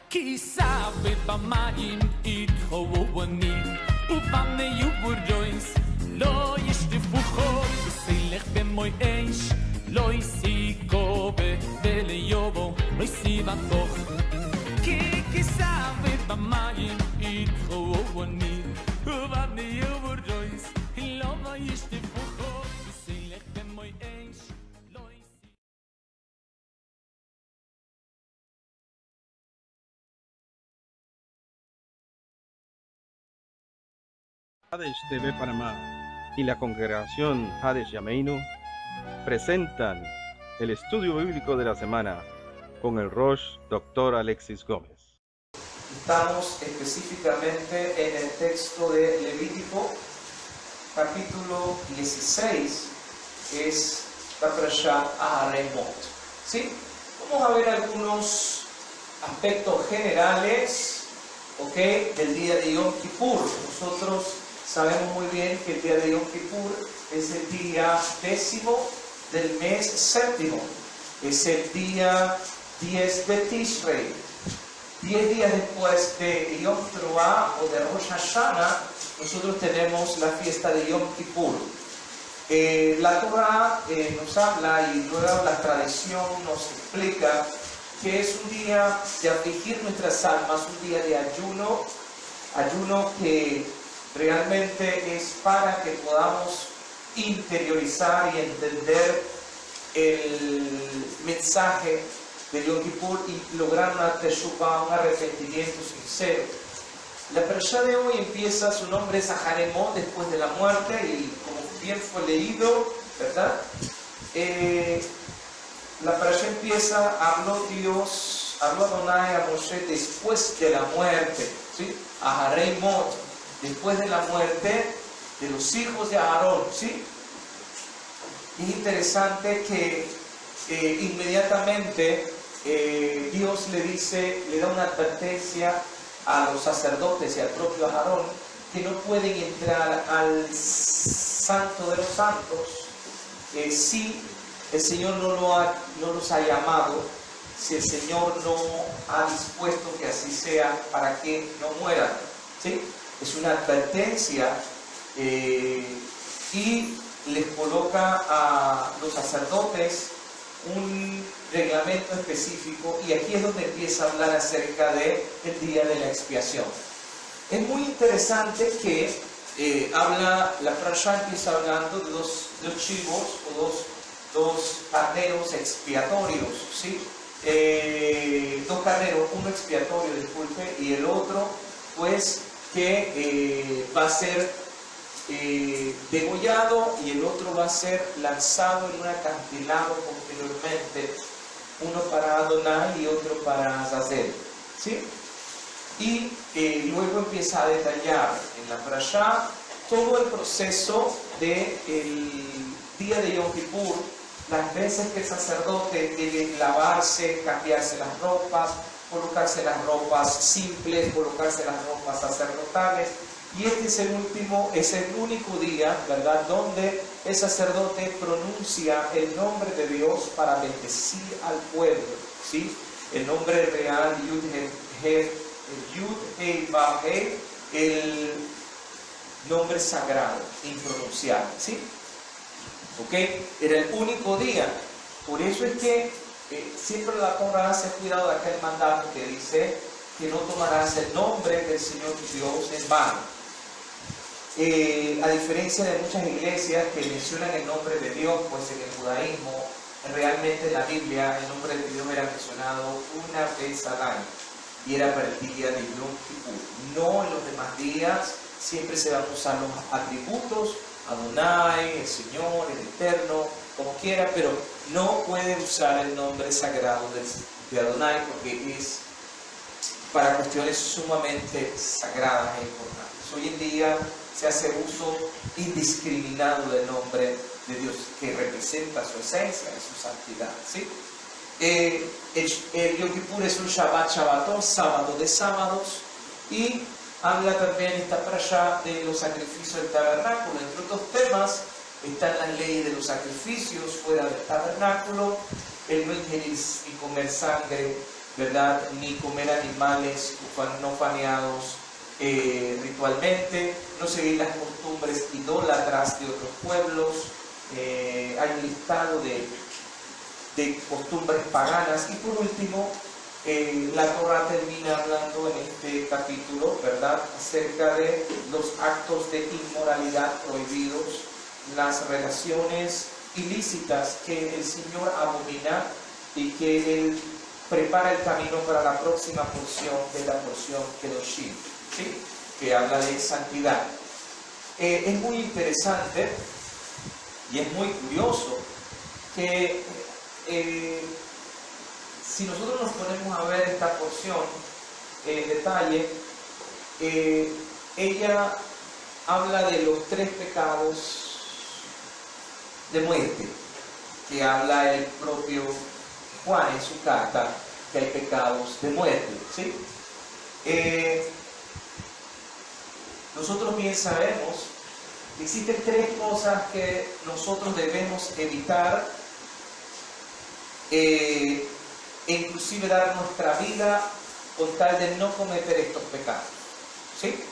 כי סאבט במים יתחוו אני ובמנה יוברויס לא ישטפו חול וסילך במוי אש לא יסיקו וליובו לא יסיבה כוח כי סאבט במים יתחוו אני ובמנה יוברויס לא ישטפו חול וסילך במוי אש Hades TV Panamá y la congregación Hades Yameinu presentan el estudio bíblico de la semana con el Rosh Dr. Alexis Gómez. Estamos específicamente en el texto de Levítico, capítulo 16, es la Parashat Aharemot. ¿Sí? Vamos a ver algunos aspectos generales, del día de Yom Kippur. Nosotros sabemos muy bien que el día de Yom Kippur es el día 10º del mes séptimo. Es el día 10 de Tishrei. 10 días después de Yom Teruah o de Rosh Hashanah, nosotros tenemos la fiesta de Yom Kippur. La Torah nos habla y luego la tradición nos explica que es un día de afligir nuestras almas, un día de ayuno que realmente es para que podamos interiorizar y entender el mensaje de Yom Kippur y lograr una teshuvah, un arrepentimiento sincero. La parashá de hoy empieza, su nombre es Aharemot, después de la muerte, y como bien fue leído, ¿verdad? La parashá empieza, habló Adonai a Moshe después de la muerte, ¿sí? Aharemot, después de la muerte de los hijos de Aarón, ¿sí? Es interesante que inmediatamente Dios le da una advertencia a los sacerdotes y al propio Aarón que no pueden entrar al santo de los santos si el Señor no los ha llamado, si el Señor no ha dispuesto que así sea para que no mueran, ¿sí? Es una advertencia y les coloca a los sacerdotes un reglamento específico, y aquí es donde empieza a hablar acerca del día de la expiación. Es muy interesante que la parashá empieza hablando de dos chivos o dos carneros expiatorios, ¿sí? Dos carneros, uno expiatorio, disculpe, y el otro pues que va a ser degollado, y el otro va a ser lanzado en un acantilado posteriormente, uno para Adonai y otro para Azazel, ¿sí? Y luego empieza a detallar en la parashá todo el proceso del día de Yom Kippur, las veces que el sacerdote debe lavarse, cambiarse las ropas, colocarse las ropas simples, colocarse las ropas sacerdotales. Y este es el único día, ¿verdad?, donde el sacerdote pronuncia el nombre de Dios para bendecir al pueblo, ¿sí? El nombre real, Yud-Hei-Vav-Hei, el nombre sagrado, impronunciable, ¿sí? Era el único día. Por eso es que siempre la Torah hace cuidado de aquel mandato que dice que no tomarás el nombre del Señor tu Dios en vano. A diferencia de muchas iglesias que mencionan el nombre de Dios, pues en el judaísmo, realmente en la Biblia, el nombre de Dios era mencionado una vez al año, y era para el día de Yom Kippur. No en los demás días, siempre se van a usar los atributos, Adonai, el Señor, el Eterno, como quiera, pero no puede usar el nombre sagrado de Adonai, porque es para cuestiones sumamente sagradas e importantes. Hoy en día se hace uso indiscriminado del nombre de Dios, que representa su esencia y su santidad, ¿sí? El Yom Kippur es un Shabbatón, sábado de sábados, y habla también esta parashá de los sacrificios del tabernáculo. Entre otros temas están las leyes de los sacrificios fuera del tabernáculo, el no ingerir y comer sangre ¿verdad? Ni comer animales no faneados ritualmente, no seguir las costumbres idólatras de otros pueblos. Hay un listado de costumbres paganas. Y por último, la Torá termina hablando en este capítulo, ¿verdad?, acerca de los actos de inmoralidad prohibidos, las relaciones ilícitas que el Señor abomina y que Él prepara el camino para la próxima porción, de la porción Kedoshim, ¿sí?, que habla de santidad. Es muy interesante y es muy curioso que si nosotros nos ponemos a ver esta porción en detalle, ella habla de los 3 pecados de muerte, que habla el propio Juan en su carta, que hay pecados de muerte, ¿sí? Nosotros bien sabemos que existen 3 cosas que nosotros debemos evitar, e inclusive dar nuestra vida con tal de no cometer estos pecados, ¿sí?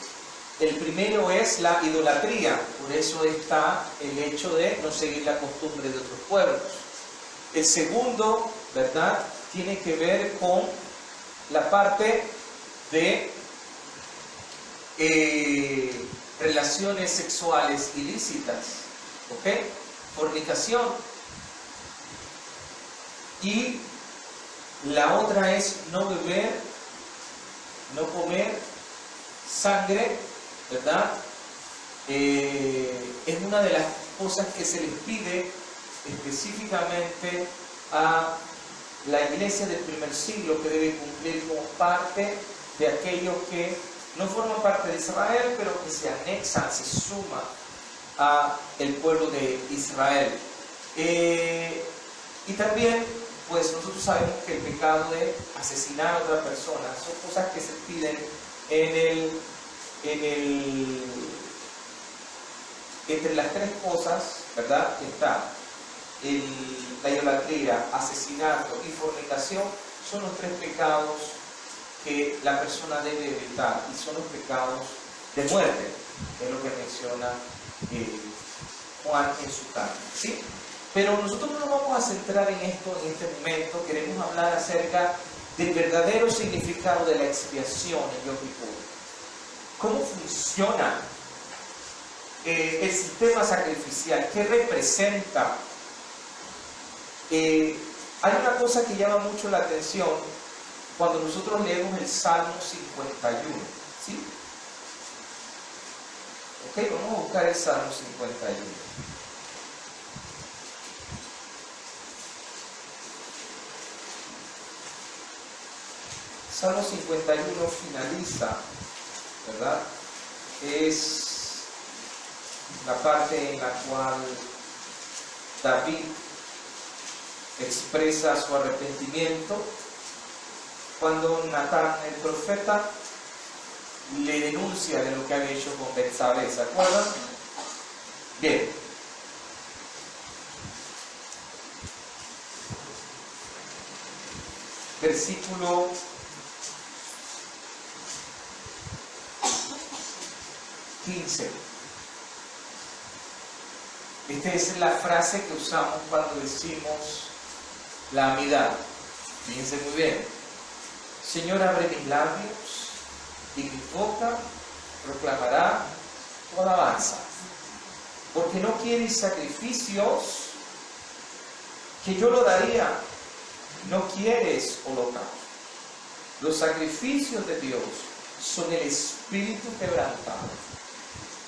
El primero es la idolatría, por eso está el hecho de no seguir la costumbre de otros pueblos. El segundo, ¿verdad?, tiene que ver con la parte de relaciones sexuales ilícitas, ¿ok? Fornicación. Y la otra es no beber, no comer sangre, ¿verdad? Es una de las cosas que se les pide específicamente a la iglesia del primer siglo, que debe cumplir como parte de aquellos que no forman parte de Israel, pero que se anexan, se suman a el pueblo de Israel. Y también, pues nosotros sabemos que el pecado de asesinar a otra persona son cosas que se piden entre las 3 cosas, ¿verdad?, que está la idolatría, asesinato y fornicación. Son los 3 pecados que la persona debe evitar, y son los pecados de muerte, que es lo que menciona Juan en su carta, ¿sí? Pero nosotros no nos vamos a centrar en esto en este momento. Queremos hablar acerca del verdadero significado de la expiación en Yom Kippur. ¿Cómo funciona el sistema sacrificial? ¿Qué representa? Hay una cosa que llama mucho la atención cuando nosotros leemos el Salmo 51, ¿sí? Ok, vamos a buscar el Salmo 51. Salmo 51 finaliza, ¿verdad? Es la parte en la cual David expresa su arrepentimiento cuando Natán, el profeta, le denuncia de lo que había hecho con Betsabé, ¿se acuerdan? Bien. Versículo 15. Esta es la frase que usamos cuando decimos la amidad. Fíjense muy bien. Señor, abre mis labios y mi boca proclamará tu alabanza. Porque no quieres sacrificios, que yo lo daría. No quieres holocausto. Los sacrificios de Dios son el espíritu quebrantado.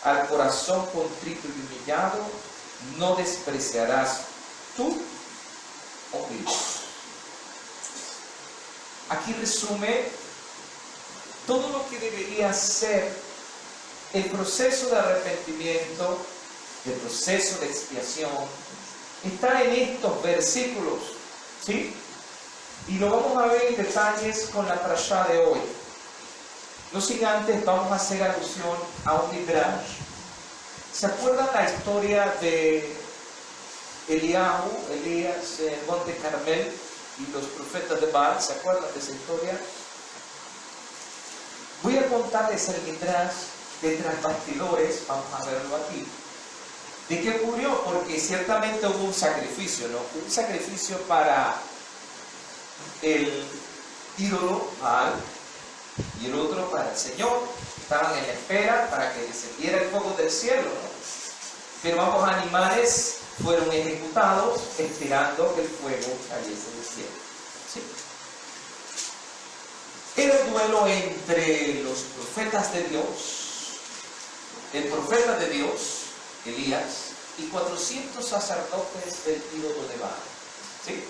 Al corazón contrito y humillado no despreciarás tú, oh Dios. Aquí resume todo lo que debería ser el proceso de arrepentimiento, el proceso de expiación. Está en estos versículos, ¿sí? Y lo vamos a ver en detalles con la parashá de hoy. No sin antes vamos a hacer alusión a un midrash. ¿Se acuerdan la historia de Elías en el monte Carmel? y los profetas de Baal. ¿Se acuerdan de esa historia? Voy a contarles el midrash de tras bastidores, vamos a verlo aquí. ¿De qué ocurrió? Porque ciertamente hubo un sacrificio, ¿no? Un sacrificio para el ídolo Baal y el otro para el Señor. Estaban en la espera para que descendiera el fuego del cielo, ¿no? Pero ambos animales fueron ejecutados esperando que el fuego cayese del cielo. ¿Sí? Era el duelo entre los profetas de Dios, el profeta de Dios, Elías, y 400 sacerdotes del ídolo de Baal. ¿Sí?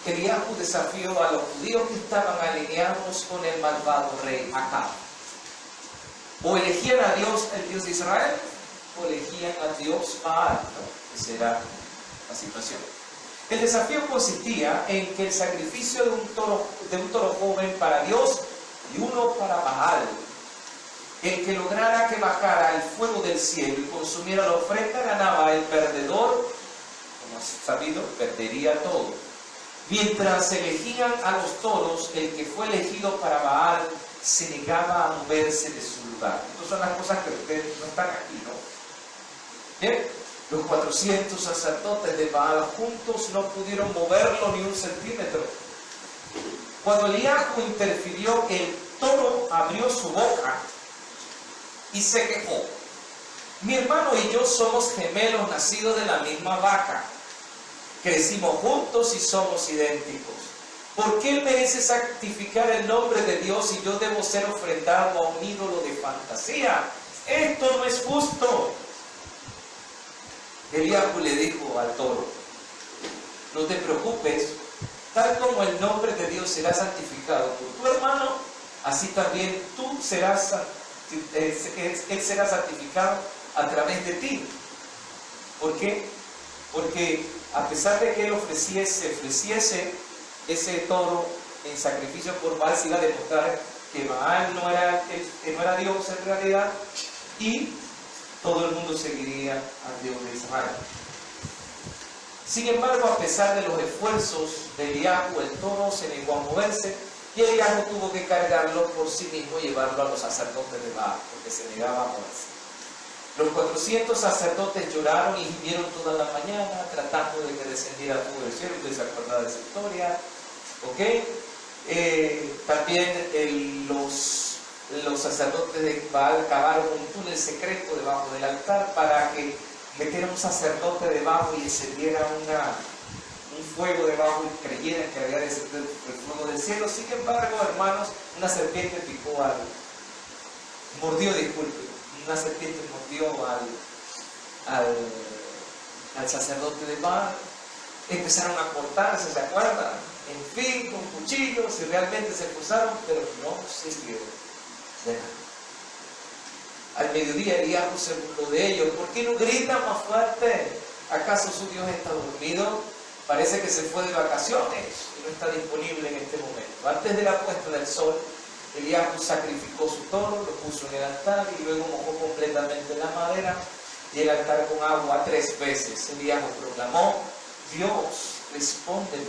Elías desafió a los judíos que estaban alineados con el malvado rey Acab. O elegían a Dios, el Dios de Israel, o elegían a Dios Baal, ¿no? Esa era la situación. El desafío consistía en que el sacrificio de un toro joven para Dios y uno para Baal, el que lograra que bajara el fuego del cielo y consumiera la ofrenda, ganaba. El perdedor, como has sabido, perdería todo. Mientras elegían a los toros, el que fue elegido para Baal se negaba a moverse de su lugar. Estas son las cosas que ustedes no están aquí, ¿no? Bien. Los 400 sacerdotes de Baal juntos no pudieron moverlo ni un centímetro. Cuando Eliahu interfirió, el toro abrió su boca y se quejó. Mi hermano y yo somos gemelos nacidos de la misma vaca. Crecimos juntos y somos idénticos. ¿Por qué él merece sacrificar el nombre de Dios y yo debo ser ofrendado a un ídolo de fantasía? Esto no es justo. Eliahu le dijo al toro: no te preocupes, tal como el nombre de Dios será santificado por tu hermano, así también tú serás, él será santificado a través de ti. ¿Por qué? Porque a pesar de que él ofreciese ese toro en sacrificio por Baal, se iba a demostrar que Baal no era Dios en realidad, y todo el mundo seguiría al Dios de Israel. Sin embargo, a pesar de los esfuerzos de Eliahu, el toro se negó a moverse y Eliahu tuvo que cargarlo por sí mismo y llevarlo a los sacerdotes de Baal, porque se negaba a moverse. Los 400 sacerdotes lloraron y gimieron toda la mañana tratando de que descendiera el fuego del cielo. Ustedes se acuerdan de esa historia, ¿ok? También los sacerdotes de Baal cavaron un túnel secreto debajo del altar para que metieran un sacerdote debajo y encendiera un fuego debajo y creyeran que había descendido el fuego del cielo. Sin embargo, hermanos, una serpiente una serpiente mordió al sacerdote de Baal. Empezaron a cortarse, ¿se acuerdan? En fin, con cuchillos, y realmente se esforzaron, pero no sirvieron de nada. Al mediodía Eliahu se burló de ellos. ¿Por qué no gritan más fuerte? ¿Acaso su Dios está dormido? Parece que se fue de vacaciones y no está disponible en este momento. Antes de la puesta del sol, Eliahu sacrificó su toro, lo puso en el altar y luego mojó completamente la madera y el altar con agua 3 veces. Eliahu proclamó: Dios, respóndeme.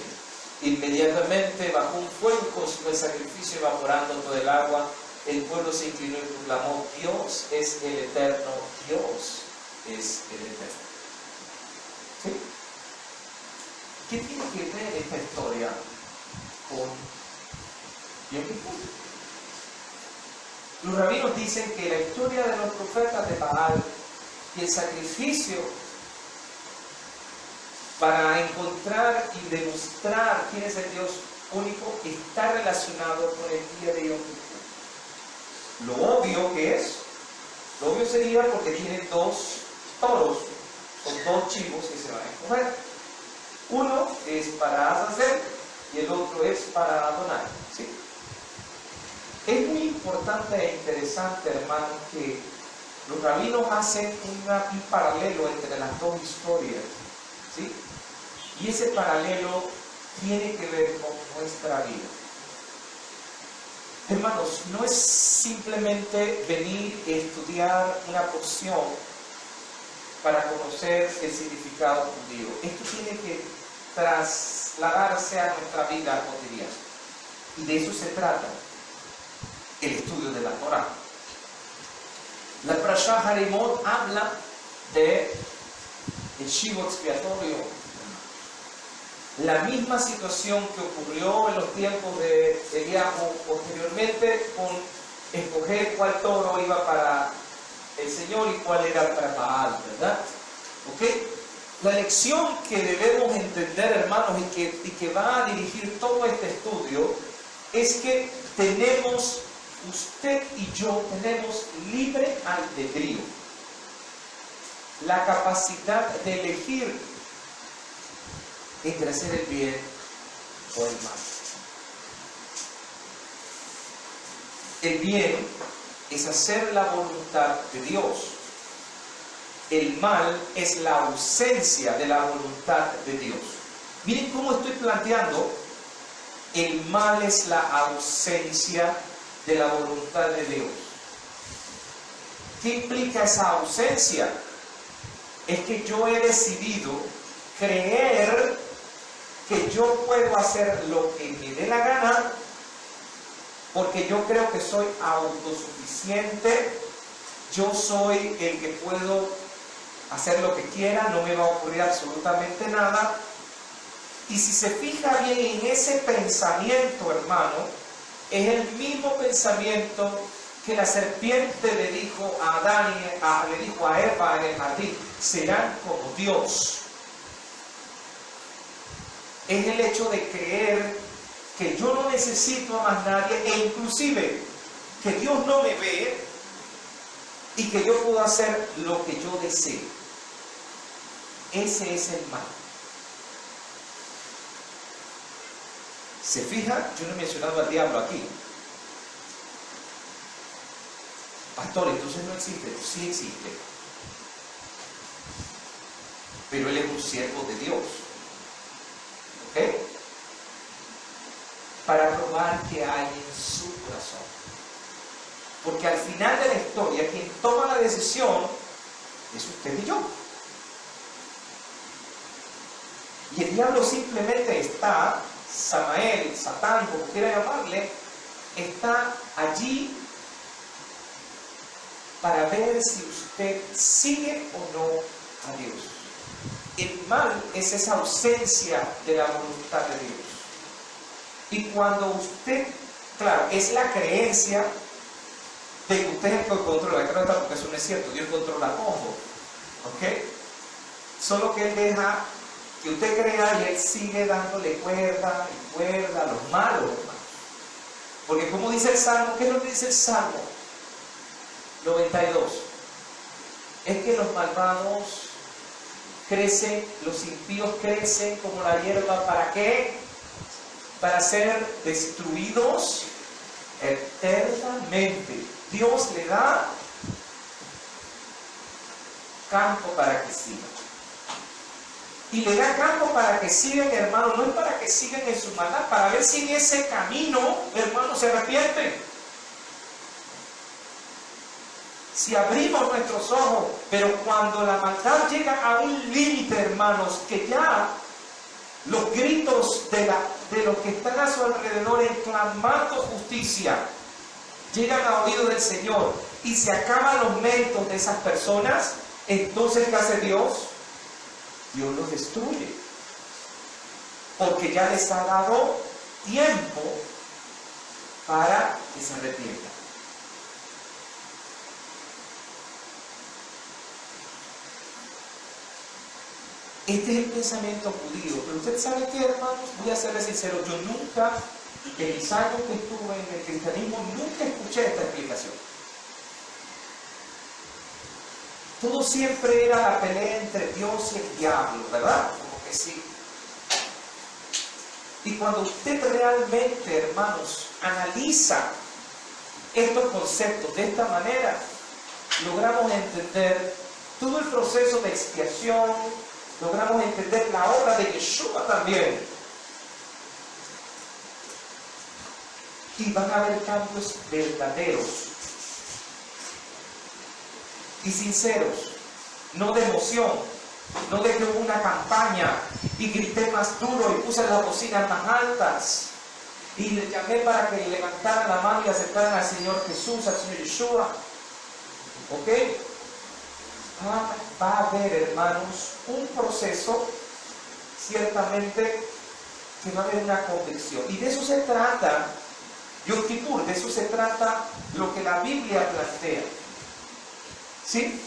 Inmediatamente bajó un fuego y consumió el sacrificio, evaporando todo el agua. El pueblo se inclinó y proclamó: Dios es el eterno, Dios es el eterno. ¿Sí? ¿Qué tiene que ver esta historia con Yom Kippur? Los rabinos dicen que la historia de los profetas de Baal y el sacrificio para encontrar y demostrar quién es el Dios único está relacionado con el día de Yom Kippur. Lo obvio sería porque tiene 2 toros, son 2 chivos que se van a escoger. Uno es para Azazel y el otro es para Adonai. ¿Sí? Es muy importante e interesante, hermanos, que los rabinos hacen un paralelo entre las 2 historias. ¿Sí? Y ese paralelo tiene que ver con nuestra vida. Hermanos, no es simplemente venir y estudiar una porción para conocer el significado judío. Esto tiene que trasladarse a nuestra vida cotidiana. Y de eso se trata el estudio de la Torá. La Parashá Haremot habla de el chivo expiatorio, la misma situación que ocurrió en los tiempos de Eliahu posteriormente, con escoger cuál toro iba para el Señor y cuál era para Baal, ¿verdad? ¿Ok? La lección que debemos entender, hermanos, y que va a dirigir todo este estudio, es que tenemos, usted y yo tenemos libre albedrío, la capacidad de elegir entre hacer el bien o el mal. El bien es hacer la voluntad de Dios. El mal es la ausencia de la voluntad de Dios. Miren cómo estoy planteando. El mal es la ausencia de la voluntad de Dios. ¿Qué implica esa ausencia? Es que yo he decidido creer que yo puedo hacer lo que me dé la gana, porque yo creo que soy autosuficiente, yo soy el que puedo hacer lo que quiera, no me va a ocurrir absolutamente nada. Y si se fija bien en ese pensamiento, hermano, es el mismo pensamiento que la serpiente le dijo a Adán, le dijo a Eva en el jardín: serán como Dios. Es el hecho de creer que yo no necesito a más nadie, e inclusive que Dios no me ve y que yo puedo hacer lo que yo desee. Ese es el mal. ¿Se fija? Yo no he mencionado al diablo aquí. Pastor, entonces no existe. Sí existe. Pero él es un siervo de Dios. ¿Ok? Para probar que hay en su corazón. Porque al final de la historia, quien toma la decisión es usted y yo. Y el diablo simplemente está, Samael, Satán, como quiera llamarle, está allí para ver si usted sigue o no a Dios. El mal es esa ausencia de la voluntad de Dios. Y cuando usted, claro, es la creencia de que usted es el que controla, claro, porque eso no es cierto, Dios controla todo, ¿ok? Solo que Él deja que usted crea y Él sigue dándole cuerda y cuerda a los malos, hermanos. Porque como dice el Salmo, ¿qué es lo que dice el Salmo 92? Es que los malvados crecen, los impíos crecen como la hierba. ¿Para qué? Para ser destruidos eternamente. Dios le da campo para que sigan. Y le da campo para que sigan, hermano. No es para que sigan en su maldad, para ver si en ese camino, hermano, se arrepienten. Si abrimos nuestros ojos, pero cuando la maldad llega a un límite, hermanos, que ya los gritos de los que están a su alrededor clamando justicia llegan a oídos del Señor y se acaban los méritos de esas personas, entonces ¿qué hace Dios? Dios los destruye, porque ya les ha dado tiempo para que se arrepientan. Este es el pensamiento judío. Pero usted sabe qué, hermanos, voy a serle sincero, yo nunca, en mis años que estuve en el cristianismo, nunca escuché esta explicación. Todo siempre era la pelea entre Dios y el diablo, ¿verdad? Como que sí. Y cuando usted realmente, hermanos, analiza estos conceptos de esta manera, logramos entender todo el proceso de expiación, logramos entender la obra de Yeshua también. Y van a haber cambios verdaderos y sinceros, no de emoción, No de que hubo una campaña y grité más duro y puse las bocinas más altas y le llamé para que levantaran la mano y aceptaran al Señor Jesús, al Señor Yeshua. ¿Ok? Va a haber, hermanos, un proceso, ciertamente, que va a haber una convicción. Y de eso se trata Yom Kippur, de eso se trata lo que la Biblia plantea. ¿Sí?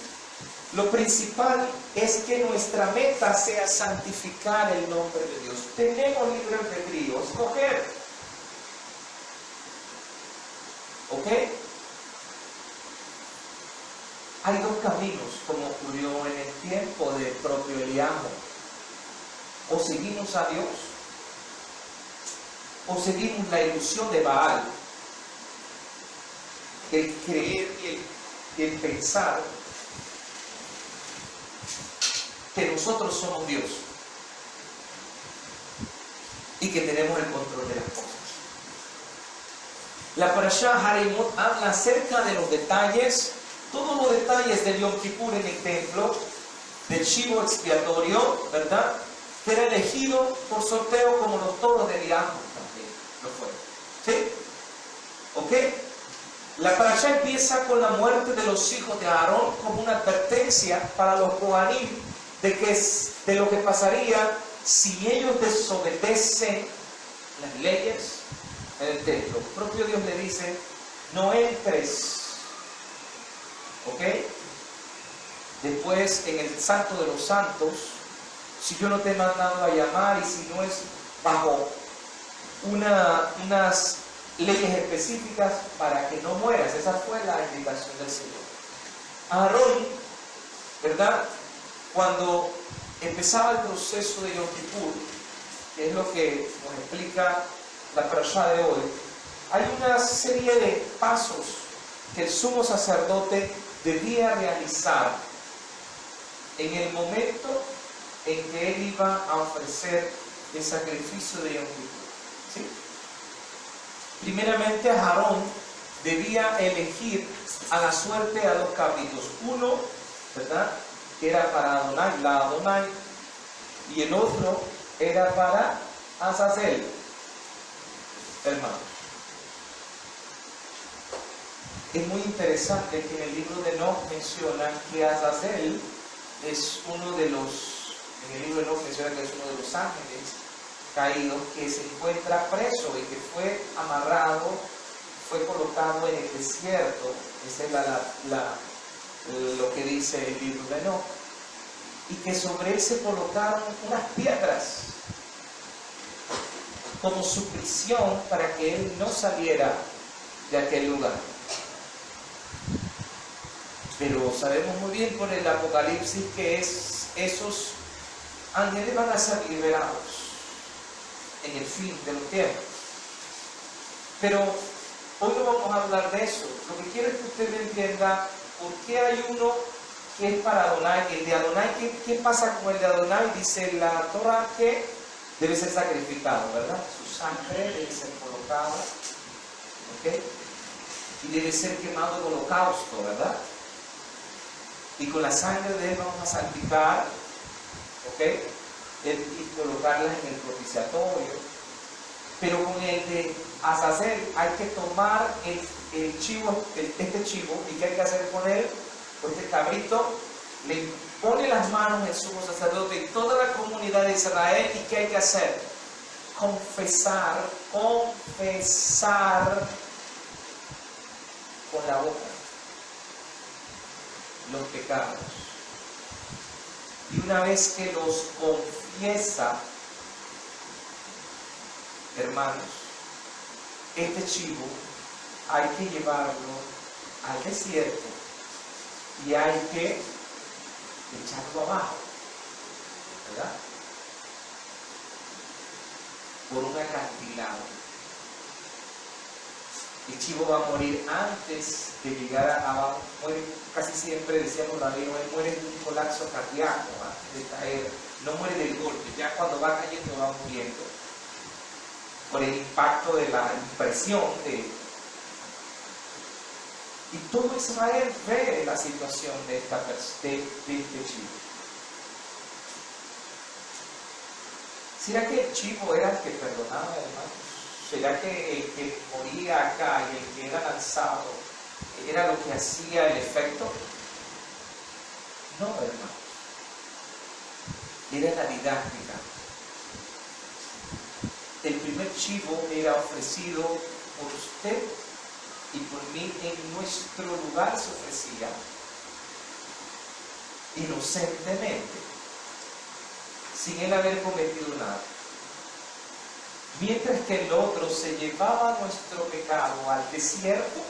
Lo principal es que nuestra meta sea santificar el nombre de Dios. Tenemos libre albedrío, escoger. ¿Ok? Hay dos caminos, como ocurrió en el tiempo del propio Eliahu. O seguimos a Dios, o seguimos la ilusión de Baal, el creer y el pensar que nosotros somos Dios y que tenemos el control de las cosas. La Parashá Harimot habla acerca de los detalles, todos los detalles del Yom Kippur en el templo, del chivo expiatorio, ¿verdad? Que era elegido por sorteo como los toros de Eliahu también lo fue. ¿Sí? ¿Ok? La Parashá empieza con la muerte de los hijos de Aarón como una advertencia para los Kohanim de lo que pasaría si ellos desobedecen las leyes en el templo. El propio Dios le dice, no entres. ¿Ok? Después, en el Santo de los Santos, si yo no te he mandado a llamar y si no es bajo unas leyes específicas para que no mueras. Esa fue la indicación del Señor. Aarón, ¿verdad? Cuando empezaba el proceso de Yom Kippur, que es lo que nos explica la parashá de hoy, hay una serie de pasos que el sumo sacerdote debía realizar en el momento en que él iba a ofrecer el sacrificio de Yom Kippur. ¿Sí? Primeramente, Aarón debía elegir a la suerte a dos cabritos. Uno, ¿verdad?, que era para Adonai, la Adonai, y el otro era para Azazel, hermano. Es muy interesante que en el libro de Enoch menciona que Azazel es uno de los, en el libro de Enoch menciona que es uno de los ángeles caído que se encuentra preso y que fue amarrado, fue colocado en el desierto. Esa es lo que dice el libro de Enoch. Y que sobre él se colocaron unas piedras como su prisión para que él no saliera de aquel lugar. Pero sabemos muy bien por el Apocalipsis que esos ángeles van a ser liberados en el fin de los tiempos. Pero hoy no vamos a hablar de eso. Lo que quiero es que usted entienda por qué hay uno que es para Adonai. El de Adonai, ¿qué pasa con el de Adonai? Dice la Torah que debe ser sacrificado, ¿verdad? Su sangre debe ser colocada, ¿ok? Y debe ser quemado en holocausto, ¿verdad? Y con la sangre de él vamos a salpicar, ¿ok? Y colocarlas en el propiciatorio. Pero con el de Azazel hay que tomar el chivo, este chivo, ¿y qué hay que hacer con él? Pues este cabrito, le pone las manos el sumo sacerdote y toda la comunidad de Israel, ¿y qué hay que hacer? Confesar con la boca los pecados. Y una vez que los confiesa, hermanos, este chivo hay que llevarlo al desierto y hay que echarlo abajo, ¿verdad? Por un acantilado. El chivo va a morir antes de llegar abajo. Muere, casi siempre decíamos rabino, él muere de un colapso cardíaco antes de caer. No muere del golpe, ya cuando va cayendo va muriendo por el impacto de la impresión y todo Israel ve la situación de este chivo. ¿Será que el chivo era el que perdonaba, hermano? ¿Será que el que moría acá y el que era lanzado era lo que hacía el efecto? No, hermano. Era la didáctica. El primer chivo era ofrecido por usted y por mí, en nuestro lugar se ofrecía inocentemente, sin él haber cometido nada. Mientras que el otro se llevaba nuestro pecado al desierto,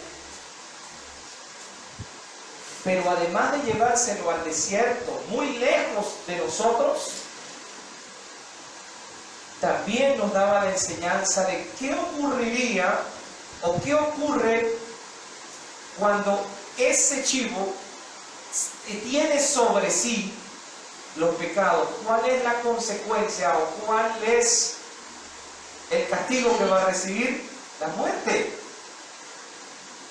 pero además de llevárselo al desierto, muy lejos de nosotros, también nos daba la enseñanza de qué ocurriría o qué ocurre cuando ese chivo tiene sobre sí los pecados. ¿Cuál es la consecuencia o cuál es el castigo que va a recibir? La muerte.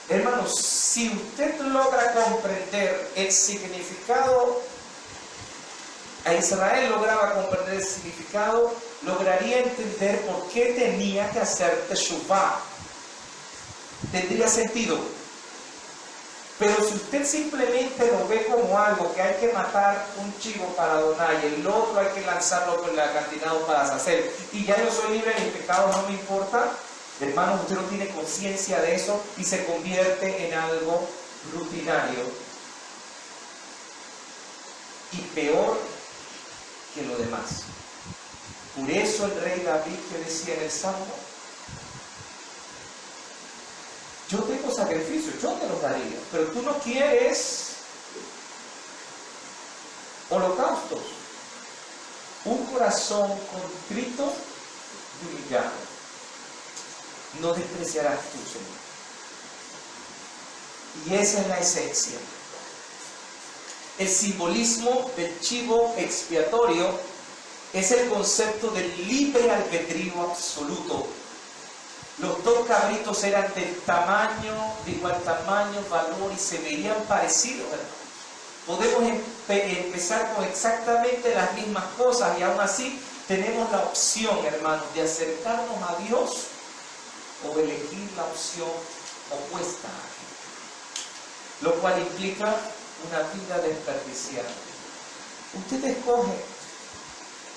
Hermanos, si usted logra comprender el significado, a Israel lograba comprender el significado, lograría entender por qué tenía que hacer teshuvah. Tendría sentido. Pero si usted simplemente lo ve como algo que hay que matar un chivo para donar y el otro hay que lanzarlo por el acantilado para deshacer, y ya yo soy libre de mis pecados, no me importa, hermano, usted no tiene conciencia de eso y se convierte en algo rutinario y peor que lo demás. Por eso el rey David que decía en el Salmo: yo tengo sacrificios, yo te los daría, pero tú no quieres holocaustos. Un corazón contrito y humillado no despreciarás tú, Señor. Y esa es la esencia. El simbolismo del chivo expiatorio es el concepto del libre albedrío absoluto. Los dos cabritos eran de igual tamaño, valor, y se veían parecidos, hermanos. Podemos empezar con exactamente las mismas cosas y aún así tenemos la opción, hermanos, de acercarnos a Dios o elegir la opción opuesta a Él, lo cual implica una vida desperdiciada. Usted escoge,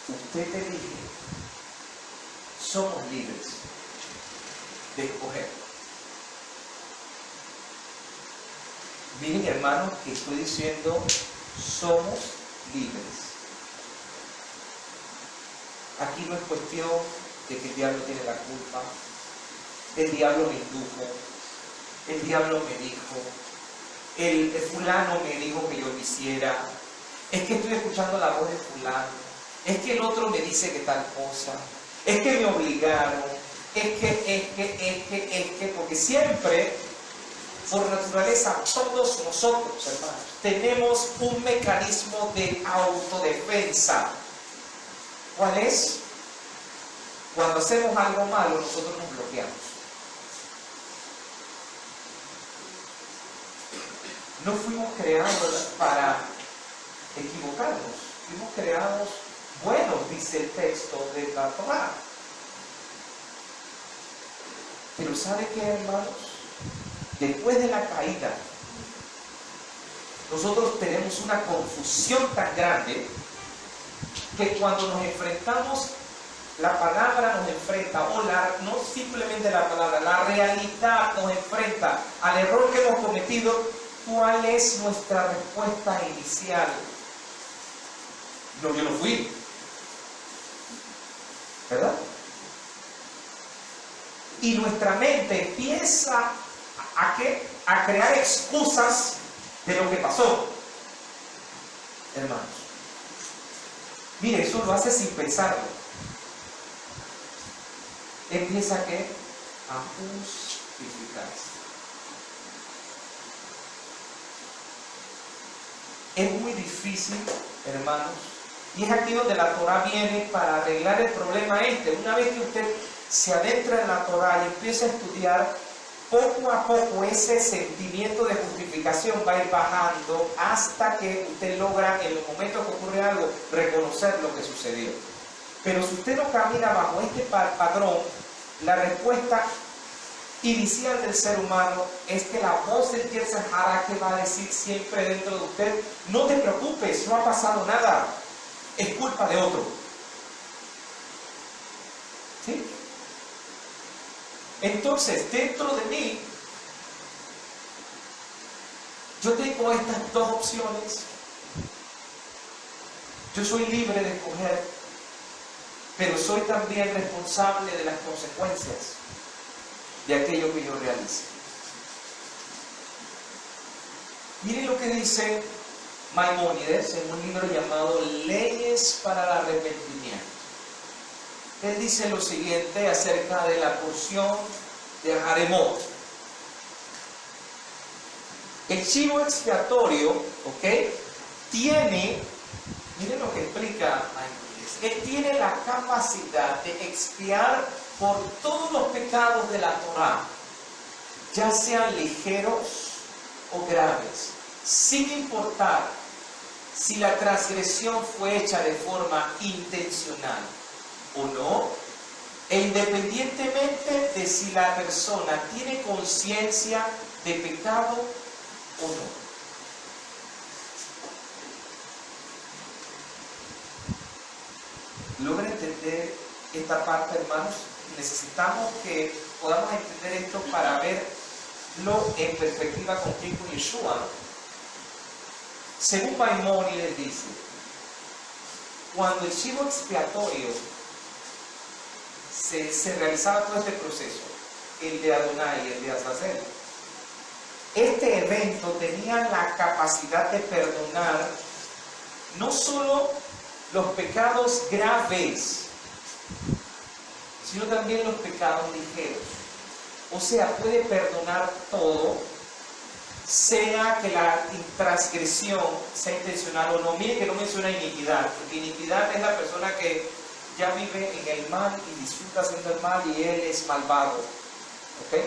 usted elige. Somos libres de escoger. Miren, hermanos, que estoy diciendo, somos libres. Aquí no es cuestión de que el diablo tiene la culpa, el diablo me indujo, el diablo me dijo, el fulano me dijo que yo lo hiciera, es que estoy escuchando la voz de fulano, es que el otro me dice que tal cosa, es que me obligaron, es que, porque siempre, por naturaleza, todos nosotros, hermanos, tenemos un mecanismo de autodefensa. ¿Cuál es? Cuando hacemos algo malo, nosotros nos bloqueamos. No fuimos creados para equivocarnos, fuimos creados buenos, dice el texto de la Torá. Pero ¿sabe qué, hermanos? Después de la caída, nosotros tenemos una confusión tan grande que cuando nos enfrentamos, la palabra nos enfrenta, o no simplemente la palabra, la realidad nos enfrenta al error que hemos cometido. ¿Cuál es nuestra respuesta inicial? No, yo no fui, ¿verdad? Y nuestra mente empieza a crear excusas de lo que pasó, hermanos. Mire, eso lo hace sin pensarlo. Empieza a justificarse. Es muy difícil, hermanos, y es aquí donde la Torá viene para arreglar el problema este. Una vez que usted se adentra en la Torá y empieza a estudiar, poco a poco ese sentimiento de justificación va a ir bajando hasta que usted logra, en los momentos que ocurre algo, reconocer lo que sucedió. Pero si usted no camina bajo este patrón, la respuesta inicial del ser humano es que la voz del Yetzer Hara que va a decir siempre dentro de usted: no te preocupes, no ha pasado nada, es culpa de otro. ¿Sí? Entonces, dentro de mí, yo tengo estas dos opciones. Yo soy libre de escoger, pero soy también responsable de las consecuencias de aquello que yo realice. Miren lo que dice Maimónides en un libro llamado Leyes para el Arrepentimiento. Él dice lo siguiente acerca de la porción de Haremot. El chivo expiatorio, ¿ok? Tiene, miren lo que explica Maimónides, él tiene la capacidad de expiar por todos los pecados de la Torá, ya sean ligeros o graves, sin importar si la transgresión fue hecha de forma intencional o no, e independientemente de si la persona tiene conciencia de pecado o no. ¿Logra entender esta parte, hermanos? Necesitamos que podamos entender esto para verlo en perspectiva con Cristo y Yeshua. Según Maimónides dice, cuando el chivo expiatorio se realizaba todo este proceso, el de Adonai y el de Azazel, este evento tenía la capacidad de perdonar no solo los pecados graves, sino también los pecados ligeros. O sea, puede perdonar todo, sea que la transgresión sea intencional o no. Mire que no menciona iniquidad, porque iniquidad es la persona que ya vive en el mal y disfruta haciendo el mal y él es malvado. ¿Ok?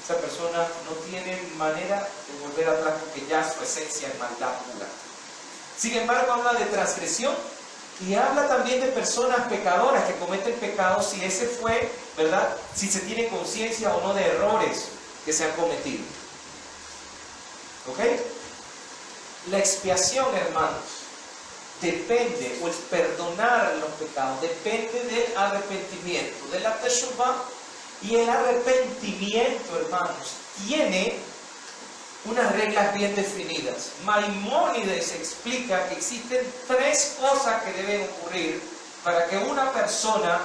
Esa persona no tiene manera de volver atrás porque ya su esencia es maldad pura. Sin embargo, habla de transgresión y habla también de personas pecadoras que cometen pecados, si ese fue, ¿verdad? Si se tiene conciencia o no de errores que se han cometido. ¿Ok? La expiación, hermanos, depende, o el perdonar los pecados, depende del arrepentimiento, de la teshuvah. Y el arrepentimiento, hermanos, tiene unas reglas bien definidas. Maimónides explica que existen 3 cosas que deben ocurrir para que una persona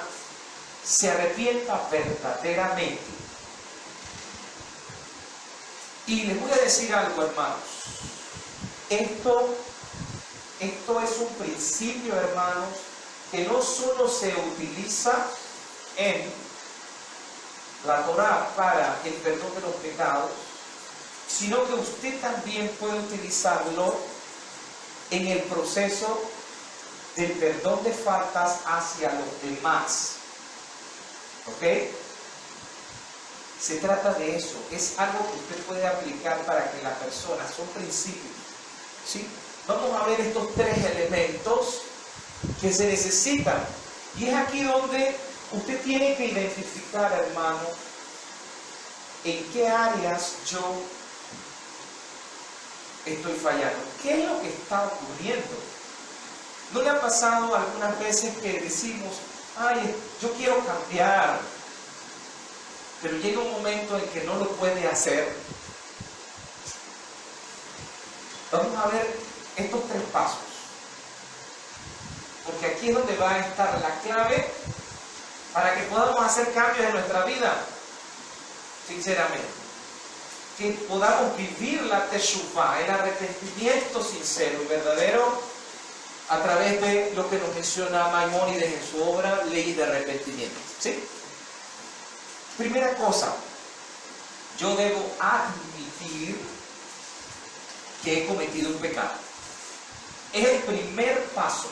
se arrepienta verdaderamente. Y les voy a decir algo, hermanos. Esto es un principio, hermanos, que no solo se utiliza en la Torá para el perdón de los pecados, sino que usted también puede utilizarlo en el proceso del perdón de faltas hacia los demás. ¿Ok? Se trata de eso, es algo que usted puede aplicar para que la persona, son principios, ¿sí? Vamos a ver estos 3 elementos que se necesitan, y es aquí donde usted tiene que identificar, hermano, en qué áreas yo estoy fallando. ¿Qué es lo que está ocurriendo? ¿No le ha pasado algunas veces que decimos, ay, yo quiero cambiar, pero llega un momento en que no lo puede hacer? Vamos a ver estos 3 pasos, porque aquí es donde va a estar la clave para que podamos hacer cambios en nuestra vida, sinceramente. Que podamos vivir la teshuvah, el arrepentimiento sincero y verdadero, a través de lo que nos menciona Maimónides en su obra Leyes de Arrepentimiento. ¿Sí? Primera cosa, yo debo admitir que he cometido un pecado. Es el primer paso.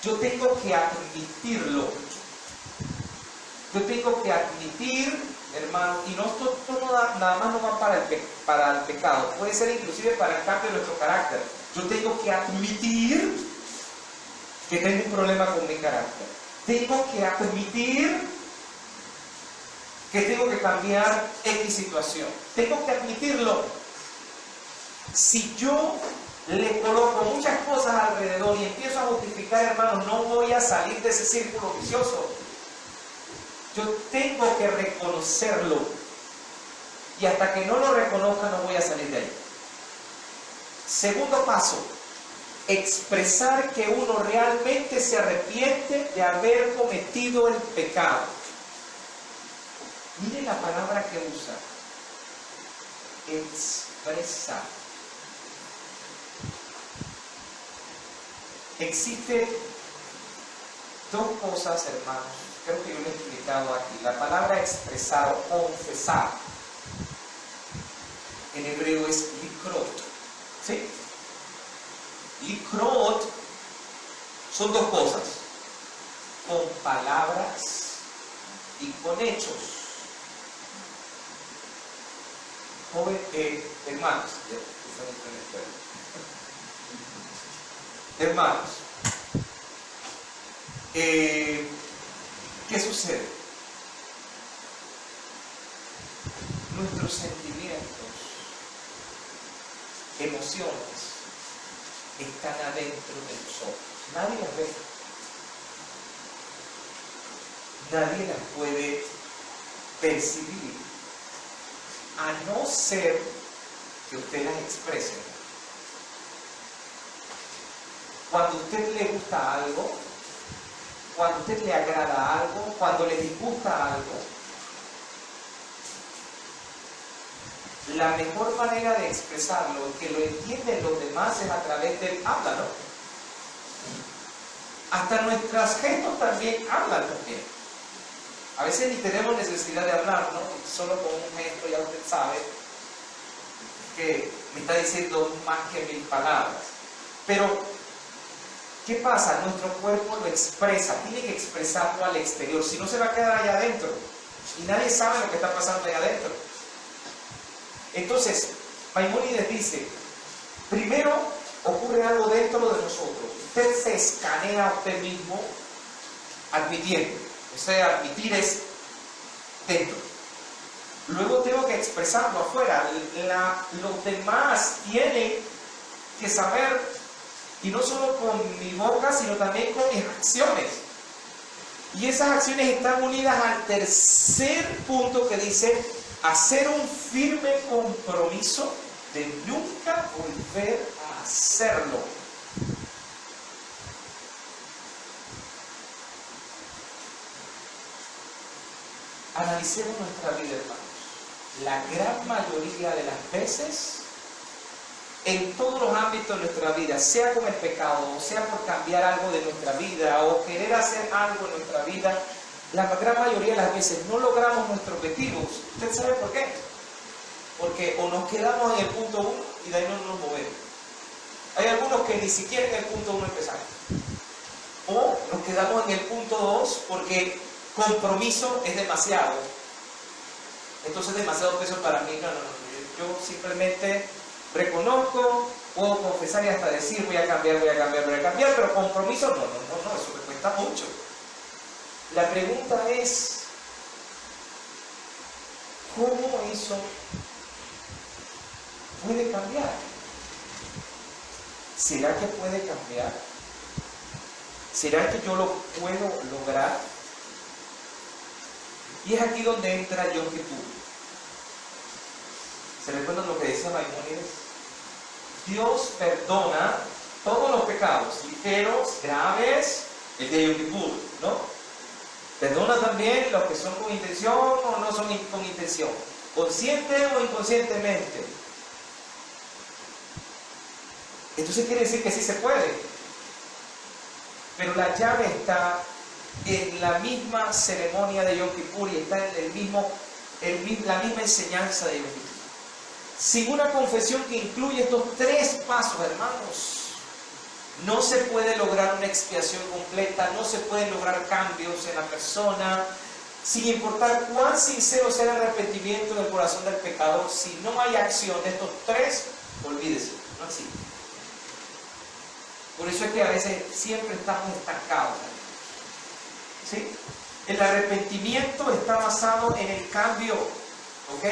Yo tengo que admitirlo. Yo tengo que admitir, hermano, y esto nada más no va para el pecado, puede ser inclusive para el cambio de nuestro carácter. Yo tengo que admitir que tengo un problema con mi carácter. Tengo que admitir que tengo que cambiar X situación. Tengo que admitirlo. Si yo le coloco muchas cosas alrededor y empiezo a justificar, hermanos, no voy a salir de ese círculo vicioso. Yo tengo que reconocerlo. Y hasta que no lo reconozca, no voy a salir de ahí. Segundo paso, expresar que uno realmente se arrepiente de haber cometido el pecado. Mire la palabra que usa. Expresar. Existe dos cosas, hermanos. Creo que yo lo he explicado aquí. La palabra expresar o confesar en hebreo es likrot. ¿Sí? Likrot son dos cosas, con palabras y con hechos. Hermanos, ¿qué sucede? Nuestros sentimientos, emociones, están adentro de nosotros. Nadie las ve. Nadie las puede percibir, a no ser que usted las exprese. Cuando a usted le gusta algo, cuando a usted le agrada algo, cuando le disgusta algo, la mejor manera de expresarlo, que lo entienden los demás, es a través del háblalo. Hasta nuestros gestos también hablan también. A veces ni tenemos necesidad de hablar, ¿no? Solo con un gesto ya usted sabe que me está diciendo más que 1000 palabras. Pero, ¿qué pasa? Nuestro cuerpo lo expresa, tiene que expresarlo al exterior, si no se va a quedar allá adentro. Y nadie sabe lo que está pasando allá adentro. Entonces, Maimónides dice, primero ocurre algo dentro de nosotros. Usted se escanea a usted mismo admitiendo. O sea, admitir es dentro. Luego tengo que expresarlo afuera. Los demás tienen que saber, y no solo con mi boca, sino también con mis acciones. Y esas acciones están unidas al tercer punto que dice, hacer un firme compromiso de nunca volver a hacerlo. Analicemos nuestra vida, hermanos. La gran mayoría de las veces, en todos los ámbitos de nuestra vida, sea con el pecado, o sea por cambiar algo de nuestra vida, o querer hacer algo en nuestra vida, la gran mayoría de las veces no logramos nuestros objetivos. ¿Usted sabe por qué? Porque o nos quedamos en el punto 1 y de ahí no nos movemos. Hay algunos que ni siquiera en el punto 1 empezaron. O nos quedamos en el punto 2 porque compromiso es demasiado. Entonces es demasiado peso para mí. No. Yo simplemente reconozco, puedo confesar y hasta decir voy a cambiar, pero compromiso no, eso me cuesta mucho. La pregunta es, ¿cómo eso puede cambiar? ¿Será que puede cambiar? ¿Será que yo lo puedo lograr? Y es aquí donde entra Yom Kippur. ¿Se recuerdan lo que decía Maimónides? Dios perdona todos los pecados, ligeros, graves, el de Yom Kippur, ¿no? Perdona también los que son con intención o no son con intención, consciente o inconscientemente. Entonces quiere decir que sí se puede. Pero la llave está en la misma ceremonia de Yom Kippur y está en la misma enseñanza de Yom Kippur. Sin una confesión que incluye estos 3 pasos, hermanos, no se puede lograr una expiación completa, no se pueden lograr cambios en la persona, sin importar cuán sincero sea el arrepentimiento en el corazón del pecador. Si no hay acción de estos 3, olvídese, no existe. Por eso es que a veces siempre estamos estancados. ¿Sí? El arrepentimiento está basado en el cambio. ¿Ok?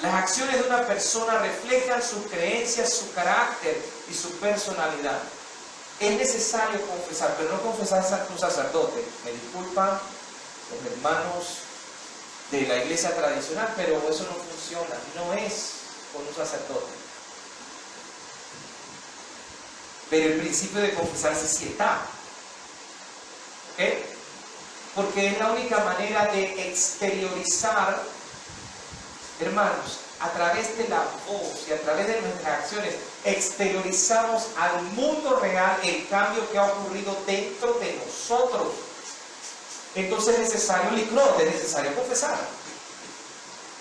Las acciones de una persona reflejan sus creencias, su carácter y su personalidad. Es necesario confesar, pero no confesar ante un sacerdote. Me disculpan los hermanos de la iglesia tradicional, pero eso no funciona. No es con un sacerdote. Pero el principio de confesarse sí está. ¿Ok? Porque es la única manera de exteriorizar, hermanos, a través de la voz y a través de nuestras acciones, exteriorizamos al mundo real el cambio que ha ocurrido dentro de nosotros. Entonces es necesario licrot, es necesario confesar.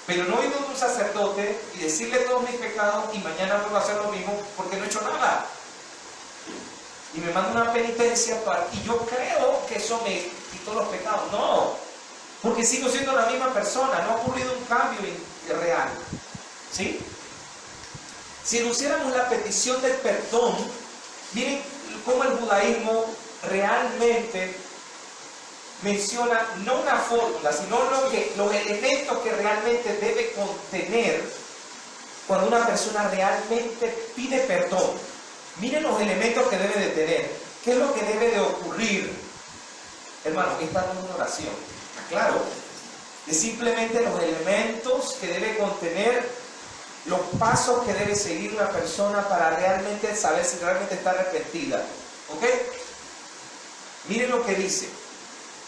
Pero no ir a un sacerdote y decirle todos mis pecados y mañana vuelvo a hacer lo mismo porque no he hecho nada. Y me manda una penitencia y yo creo que eso me quitó los pecados. No, porque sigo siendo la misma persona, no ha ocurrido un cambio real. ¿Sí? Si hiciéramos la petición del perdón, miren cómo el judaísmo realmente menciona no una fórmula, sino los elementos que realmente debe contener cuando una persona realmente pide perdón. Miren los elementos que debe de tener. ¿Qué es lo que debe de ocurrir? Hermano, esta no es una oración. Claro, es simplemente los elementos que debe contener, los pasos que debe seguir una persona para realmente saber si realmente está arrepentida. ¿Ok? Miren lo que dice.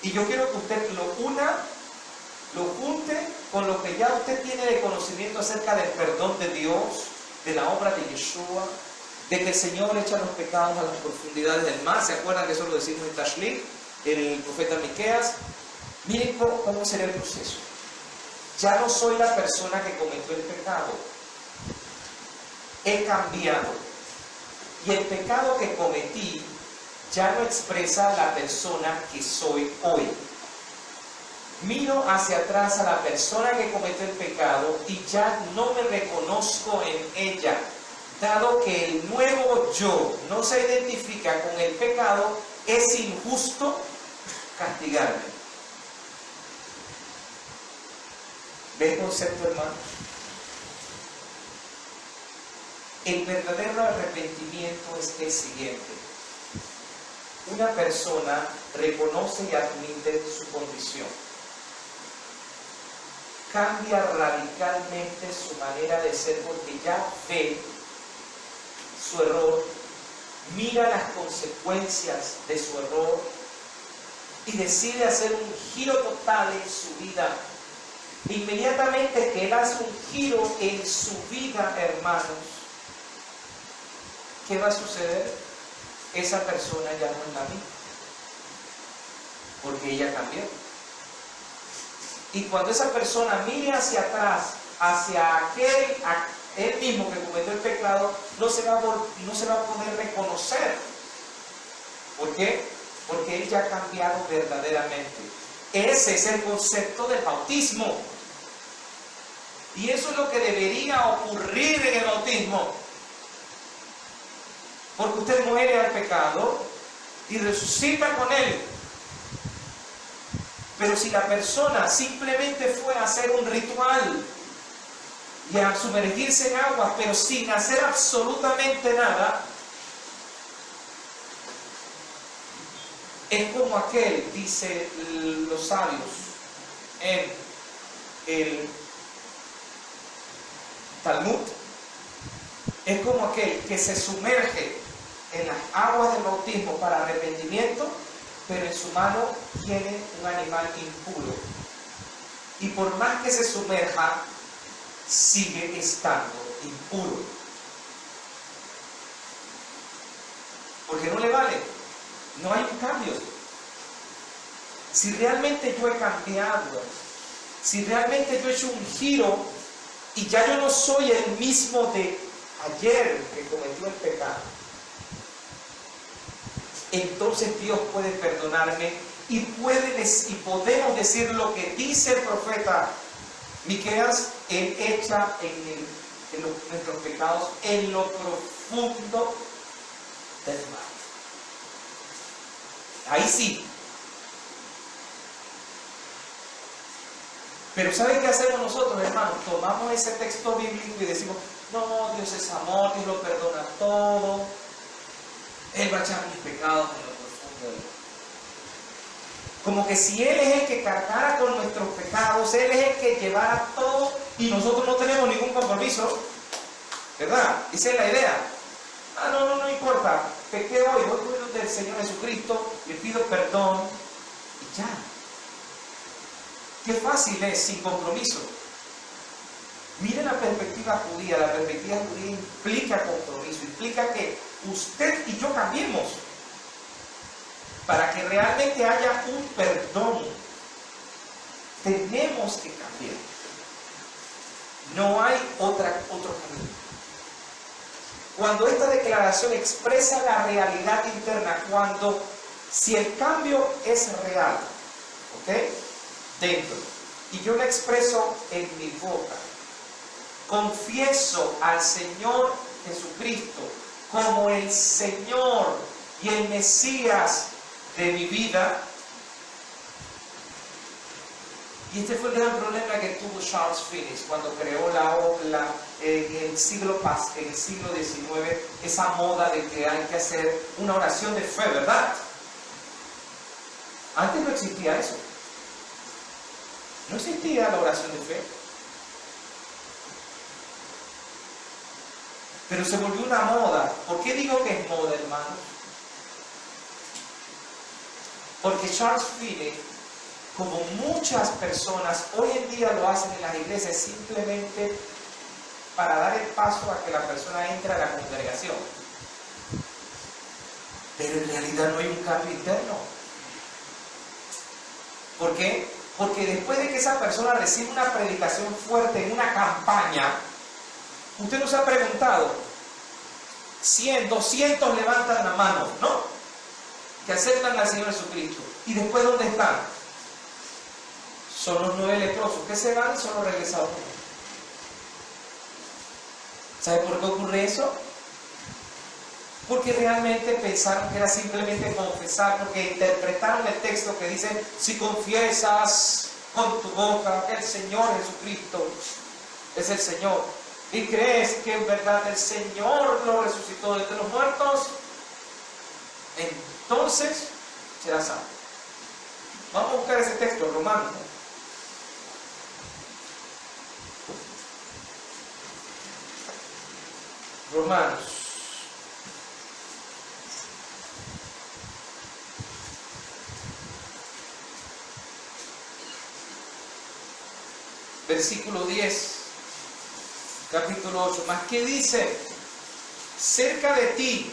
Y yo quiero que usted lo junte con lo que ya usted tiene de conocimiento acerca del perdón de Dios, de la obra de Yeshua, de que el Señor echa los pecados a las profundidades del mar. ¿Se acuerdan que eso lo decimos en Tashlich, el profeta Miqueas? Miren cómo será el proceso. Ya no soy la persona que cometió el pecado. He cambiado. Y el pecado que cometí ya no expresa la persona que soy hoy. Miro hacia atrás a la persona que cometió el pecado y ya no me reconozco en ella. Dado que el nuevo yo no se identifica con el pecado, es injusto castigarme. ¿Ve el concepto, hermano? El verdadero arrepentimiento es el siguiente. Una persona reconoce y admite su condición. Cambia radicalmente su manera de ser porque ya ve su error, mira las consecuencias de su error y decide hacer un giro total en su vida. Inmediatamente que él hace un giro en su vida, hermanos, ¿qué va a suceder? Esa persona ya no es la misma, porque ella cambió. Y cuando esa persona mire hacia atrás, hacia él mismo que cometió el pecado, no se va a poder reconocer. ¿Por qué? Porque él ya ha cambiado verdaderamente. Ese es el concepto del bautismo. Y eso es lo que debería ocurrir en el bautismo. Porque usted muere al pecado y resucita con él. Pero si la persona simplemente fue a hacer un ritual y a sumergirse en agua, pero sin hacer absolutamente nada, es como aquel, dice los sabios en el Talmud, es como aquel que se sumerge en las aguas del bautismo para arrepentimiento, pero en su mano tiene un animal impuro. Y por más que se sumerja, sigue estando impuro. Porque no le vale, no hay un cambio. Si realmente yo he cambiado, si realmente yo he hecho un giro y ya yo no soy el mismo de ayer que cometió el pecado, entonces Dios puede perdonarme y podemos decir lo que dice el profeta Miqueas: Él echa nuestros pecados en lo profundo del mar. Ahí sí. Pero ¿saben qué hacemos nosotros, hermanos? Tomamos ese texto bíblico y decimos, no, Dios es amor, Dios lo perdona todo. Él va a echar mis pecados en lo profundo del mar. Como que si Él es el que cargara con nuestros pecados, Él es el que llevara todo y nosotros no tenemos ningún compromiso, ¿verdad? Esa es la idea. Ah, no importa, pequé hoy, voy donde el Señor Jesucristo, le pido perdón y ya. Qué fácil es, sin compromiso. Miren la perspectiva judía. La perspectiva judía implica compromiso, implica que usted y yo cambiemos. Para que realmente haya un perdón, tenemos que cambiar. No hay otro camino. Cuando esta declaración expresa la realidad interna, si el cambio es real, ¿ok? Dentro, y yo lo expreso en mi boca, confieso al Señor Jesucristo como el Señor y el Mesías de mi vida. Y este fue el gran problema que tuvo Charles Finney cuando creó en el siglo XIX, esa moda de que hay que hacer una oración de fe, ¿verdad? Antes no existía eso. No existía la oración de fe. Pero se volvió una moda. ¿Por qué digo que es moda, hermanos? Porque Charles Finney, como muchas personas hoy en día lo hacen en las iglesias, simplemente para dar el paso a que la persona entre a la congregación. Pero en realidad no hay un cambio interno. ¿Por qué? Porque después de que esa persona recibe una predicación fuerte en una campaña, usted nos ha preguntado, 100, 200 levantan la mano, ¿no? Que aceptan al Señor Jesucristo. ¿Y después dónde están? Son los 9 leprosos que se van y solo regresa uno. ¿Sabe por qué ocurre eso? Porque realmente pensaron que era simplemente confesar, porque interpretaron el texto que dice, si confiesas con tu boca que el Señor Jesucristo es el Señor, y crees que en verdad el Señor lo resucitó de entre los muertos, entonces serás salvo. Vamos a buscar ese texto, Romanos. Romanos. Versículo 10, capítulo 8. Más que dice, cerca de ti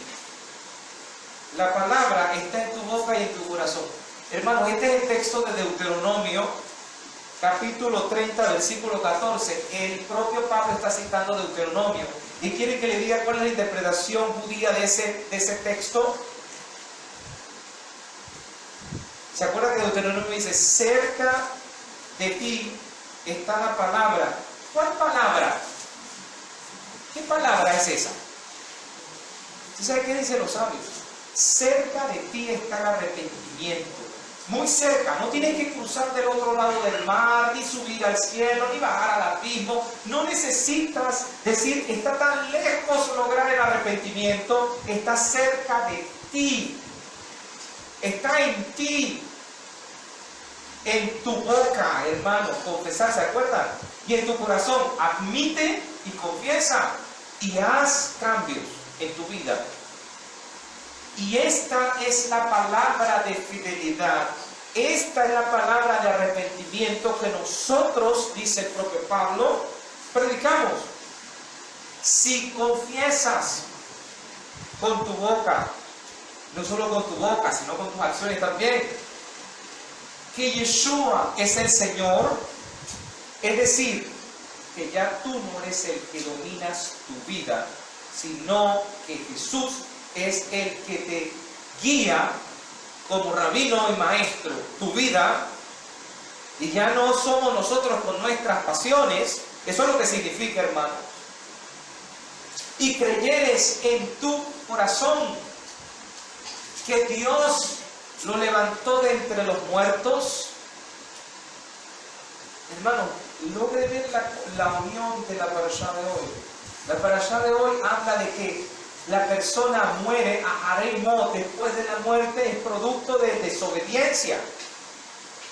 la palabra está en tu boca y en tu corazón. Hermanos, este es el texto de Deuteronomio, capítulo 30, versículo 14. El propio Pablo está citando Deuteronomio y quiere que le diga cuál es la interpretación judía de ese texto. ¿Se acuerda que Deuteronomio dice, cerca de ti está la palabra? ¿Cuál palabra? ¿Qué palabra es esa? ¿Usted sabe qué dicen los sabios? Cerca de ti está el arrepentimiento. Muy cerca. No tienes que cruzar del otro lado del mar, ni subir al cielo, ni bajar al abismo. No necesitas decir, está tan lejos lograr el arrepentimiento. Está cerca de ti. Está en ti. En tu boca, hermano, confesar, ¿se acuerdan? Y en tu corazón, admite y confiesa y haz cambios en tu vida. Y esta es la palabra de fidelidad. Esta es la palabra de arrepentimiento que nosotros, dice el propio Pablo, predicamos. Si confiesas con tu boca, no solo con tu boca, sino con tus acciones también, que Yeshua es el Señor, es decir, que ya tú no eres el que dominas tu vida, sino que Jesús es el que te guía como rabino y maestro tu vida, y ya no somos nosotros con nuestras pasiones. Eso es lo que significa, hermano. Y creyeres en tu corazón que Dios lo levantó de entre los muertos. Hermano, logre ver la unión de la parashá de hoy. La parashá de hoy habla de que la persona muere a Harei Mot después de la muerte, es producto de desobediencia.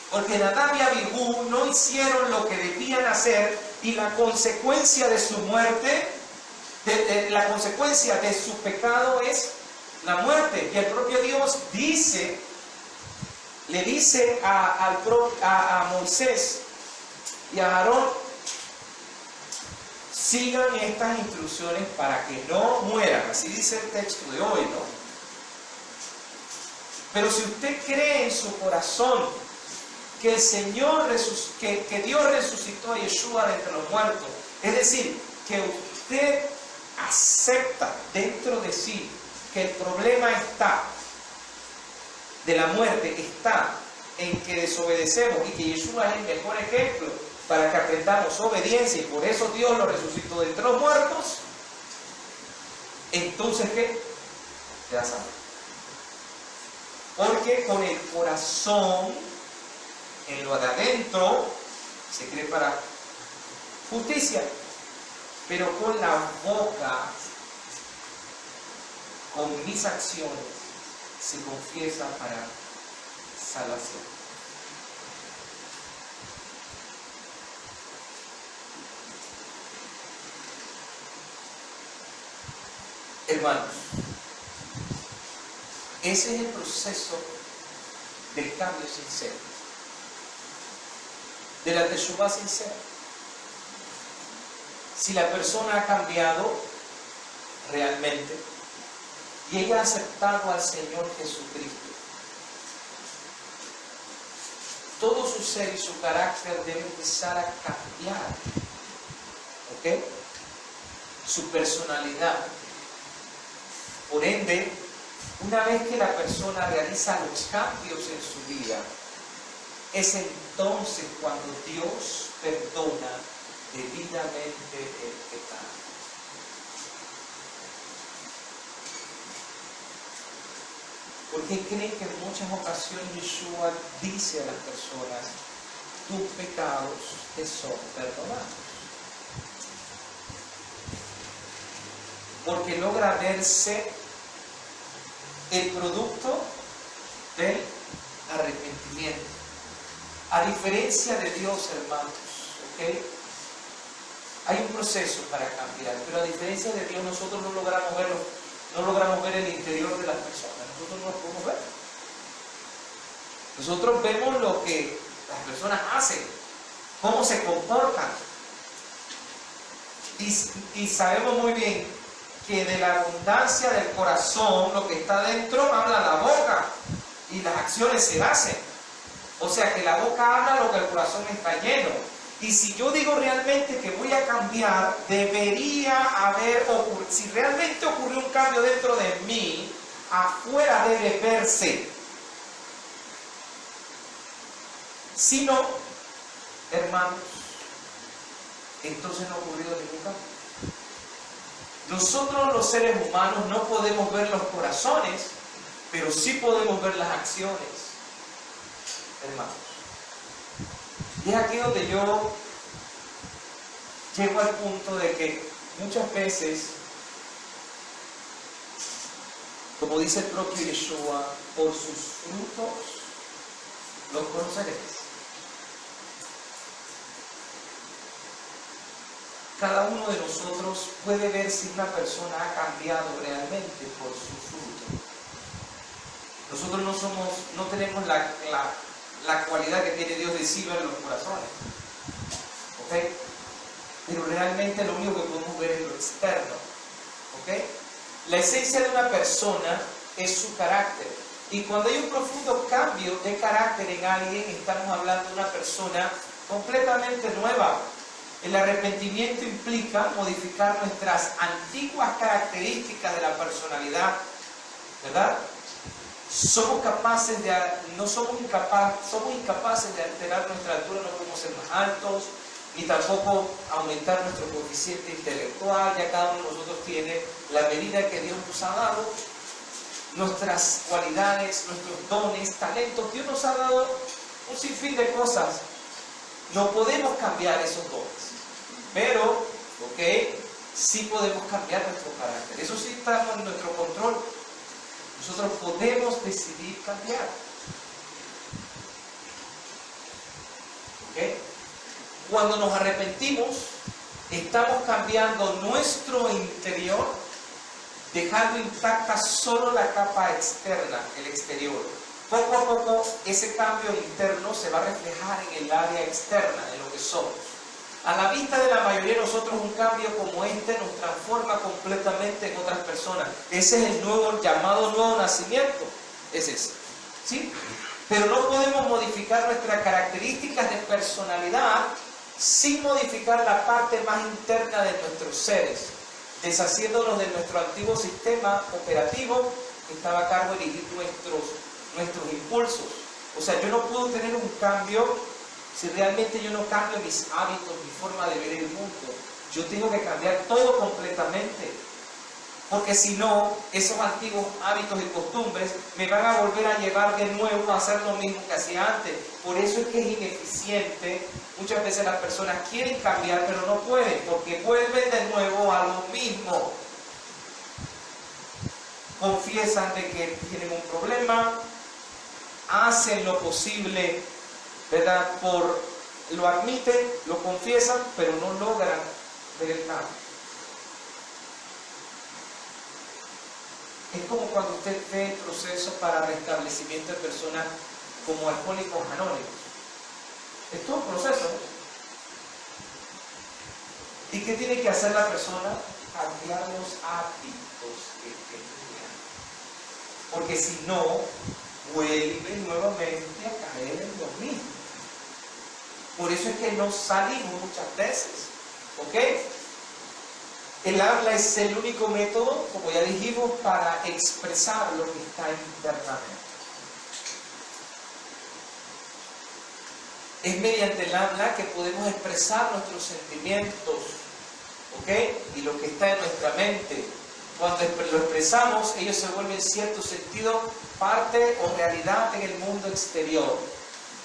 Porque Nadab y Abihu no hicieron lo que debían hacer y la consecuencia de su muerte, la consecuencia de su pecado es la muerte. Y el propio Dios le dice a Moisés y a Aarón: sigan estas instrucciones para que no mueran. Así dice el texto de hoy, ¿no? Pero si usted cree en su corazón que el Señor, que Dios resucitó a Yeshua de entre los muertos, es decir, que usted acepta dentro de sí que el problema de la muerte está en que desobedecemos y que Yeshua es el mejor ejemplo para que aprendamos obediencia y por eso Dios lo resucitó de entre los muertos, entonces ¿qué? Ya sabe. Porque con el corazón, en lo de adentro, se cree para justicia, pero con la boca, con mis acciones, se confiesa para salvación. Hermanos, ese es el proceso del cambio sincero, de la teshuvá sincera. Si la persona ha cambiado realmente y ella ha aceptado al Señor Jesucristo, todo su ser y su carácter debe empezar a cambiar, ¿ok? Su personalidad. Por ende, una vez que la persona realiza los cambios en su vida, es entonces cuando Dios perdona debidamente el pecado. Porque creen que en muchas ocasiones Yeshua dice a las personas: tus pecados te son perdonados. Porque logra verse el producto del arrepentimiento. A diferencia de Dios, hermanos, ¿ok? Hay un proceso para cambiar, pero a diferencia de Dios, nosotros no logramos ver el interior de las personas. Nosotros no lo podemos ver. Nosotros vemos lo que las personas hacen, cómo se comportan. Y sabemos muy bien que de la abundancia del corazón, lo que está dentro, habla la boca y las acciones se hacen. O sea que la boca habla lo que el corazón está lleno. Y si yo digo realmente que voy a cambiar, debería haber ocurrido. Si realmente ocurrió un cambio dentro de mí, afuera debe verse. Si no, hermanos, entonces no ha ocurrido ningún cambio. Nosotros los seres humanos no podemos ver los corazones, pero sí podemos ver las acciones, hermanos. Y es aquí donde yo llego al punto de que muchas veces, como dice el propio Yeshua, por sus frutos los conoceréis. Cada uno de nosotros puede ver si una persona ha cambiado realmente por su fruto. Nosotros no tenemos la cualidad que tiene Dios de sí ver los corazones. ¿Ok? Pero realmente lo único que podemos ver es lo externo. ¿Ok? La esencia de una persona es su carácter. Y cuando hay un profundo cambio de carácter en alguien, estamos hablando de una persona completamente nueva. El arrepentimiento implica modificar nuestras antiguas características de la personalidad, ¿verdad? Somos incapaces de alterar nuestra altura, no podemos ser más altos, ni tampoco aumentar nuestro coeficiente intelectual. Ya cada uno de nosotros tiene la medida que Dios nos ha dado. nuestras cualidades, nuestros dones, talentos. Dios nos ha dado un sinfín de cosas. No podemos cambiar esos dones, pero, sí podemos cambiar nuestro carácter. Eso sí está en nuestro control. Nosotros podemos decidir cambiar. Cuando nos arrepentimos, estamos cambiando nuestro interior, dejando intacta solo la capa externa, el exterior. Poco a poco ese cambio interno se va a reflejar en el área externa, en lo que somos. A la vista de la mayoría de nosotros, un cambio como este nos transforma completamente en otras personas. Ese es el llamado nuevo nacimiento. Es ese. ¿Sí? Pero no podemos modificar nuestras características de personalidad sin modificar la parte más interna de nuestros seres, deshaciéndonos de nuestro antiguo sistema operativo que estaba a cargo de dirigir nuestros impulsos. O sea, yo no puedo tener un cambio si realmente yo no cambio mis hábitos, mi forma de ver el mundo. Yo tengo que cambiar todo completamente, porque si no, esos antiguos hábitos y costumbres me van a volver a llevar de nuevo a hacer lo mismo que hacía antes. Por eso es que es ineficiente. Muchas veces las personas quieren cambiar, pero no pueden, porque vuelven de nuevo a lo mismo. Confiesan de que tienen un problema, hacen lo posible, ¿verdad? Lo admiten, lo confiesan, pero no logran ver el cambio. Es como cuando usted ve el proceso para restablecimiento de personas como alcohólicos anónimos. Es todo un proceso. ¿Y qué tiene que hacer la persona? Cambiar los hábitos que tenía. Porque si no, vuelve nuevamente a caer en lo mismo. Por eso es que no salimos muchas veces. El habla es el único método, como ya dijimos, para expresar lo que está internamente. Es mediante el habla que podemos expresar nuestros sentimientos, y lo que está en nuestra mente. Cuando lo expresamos, ellos se vuelven en cierto sentido parte o realidad en el mundo exterior.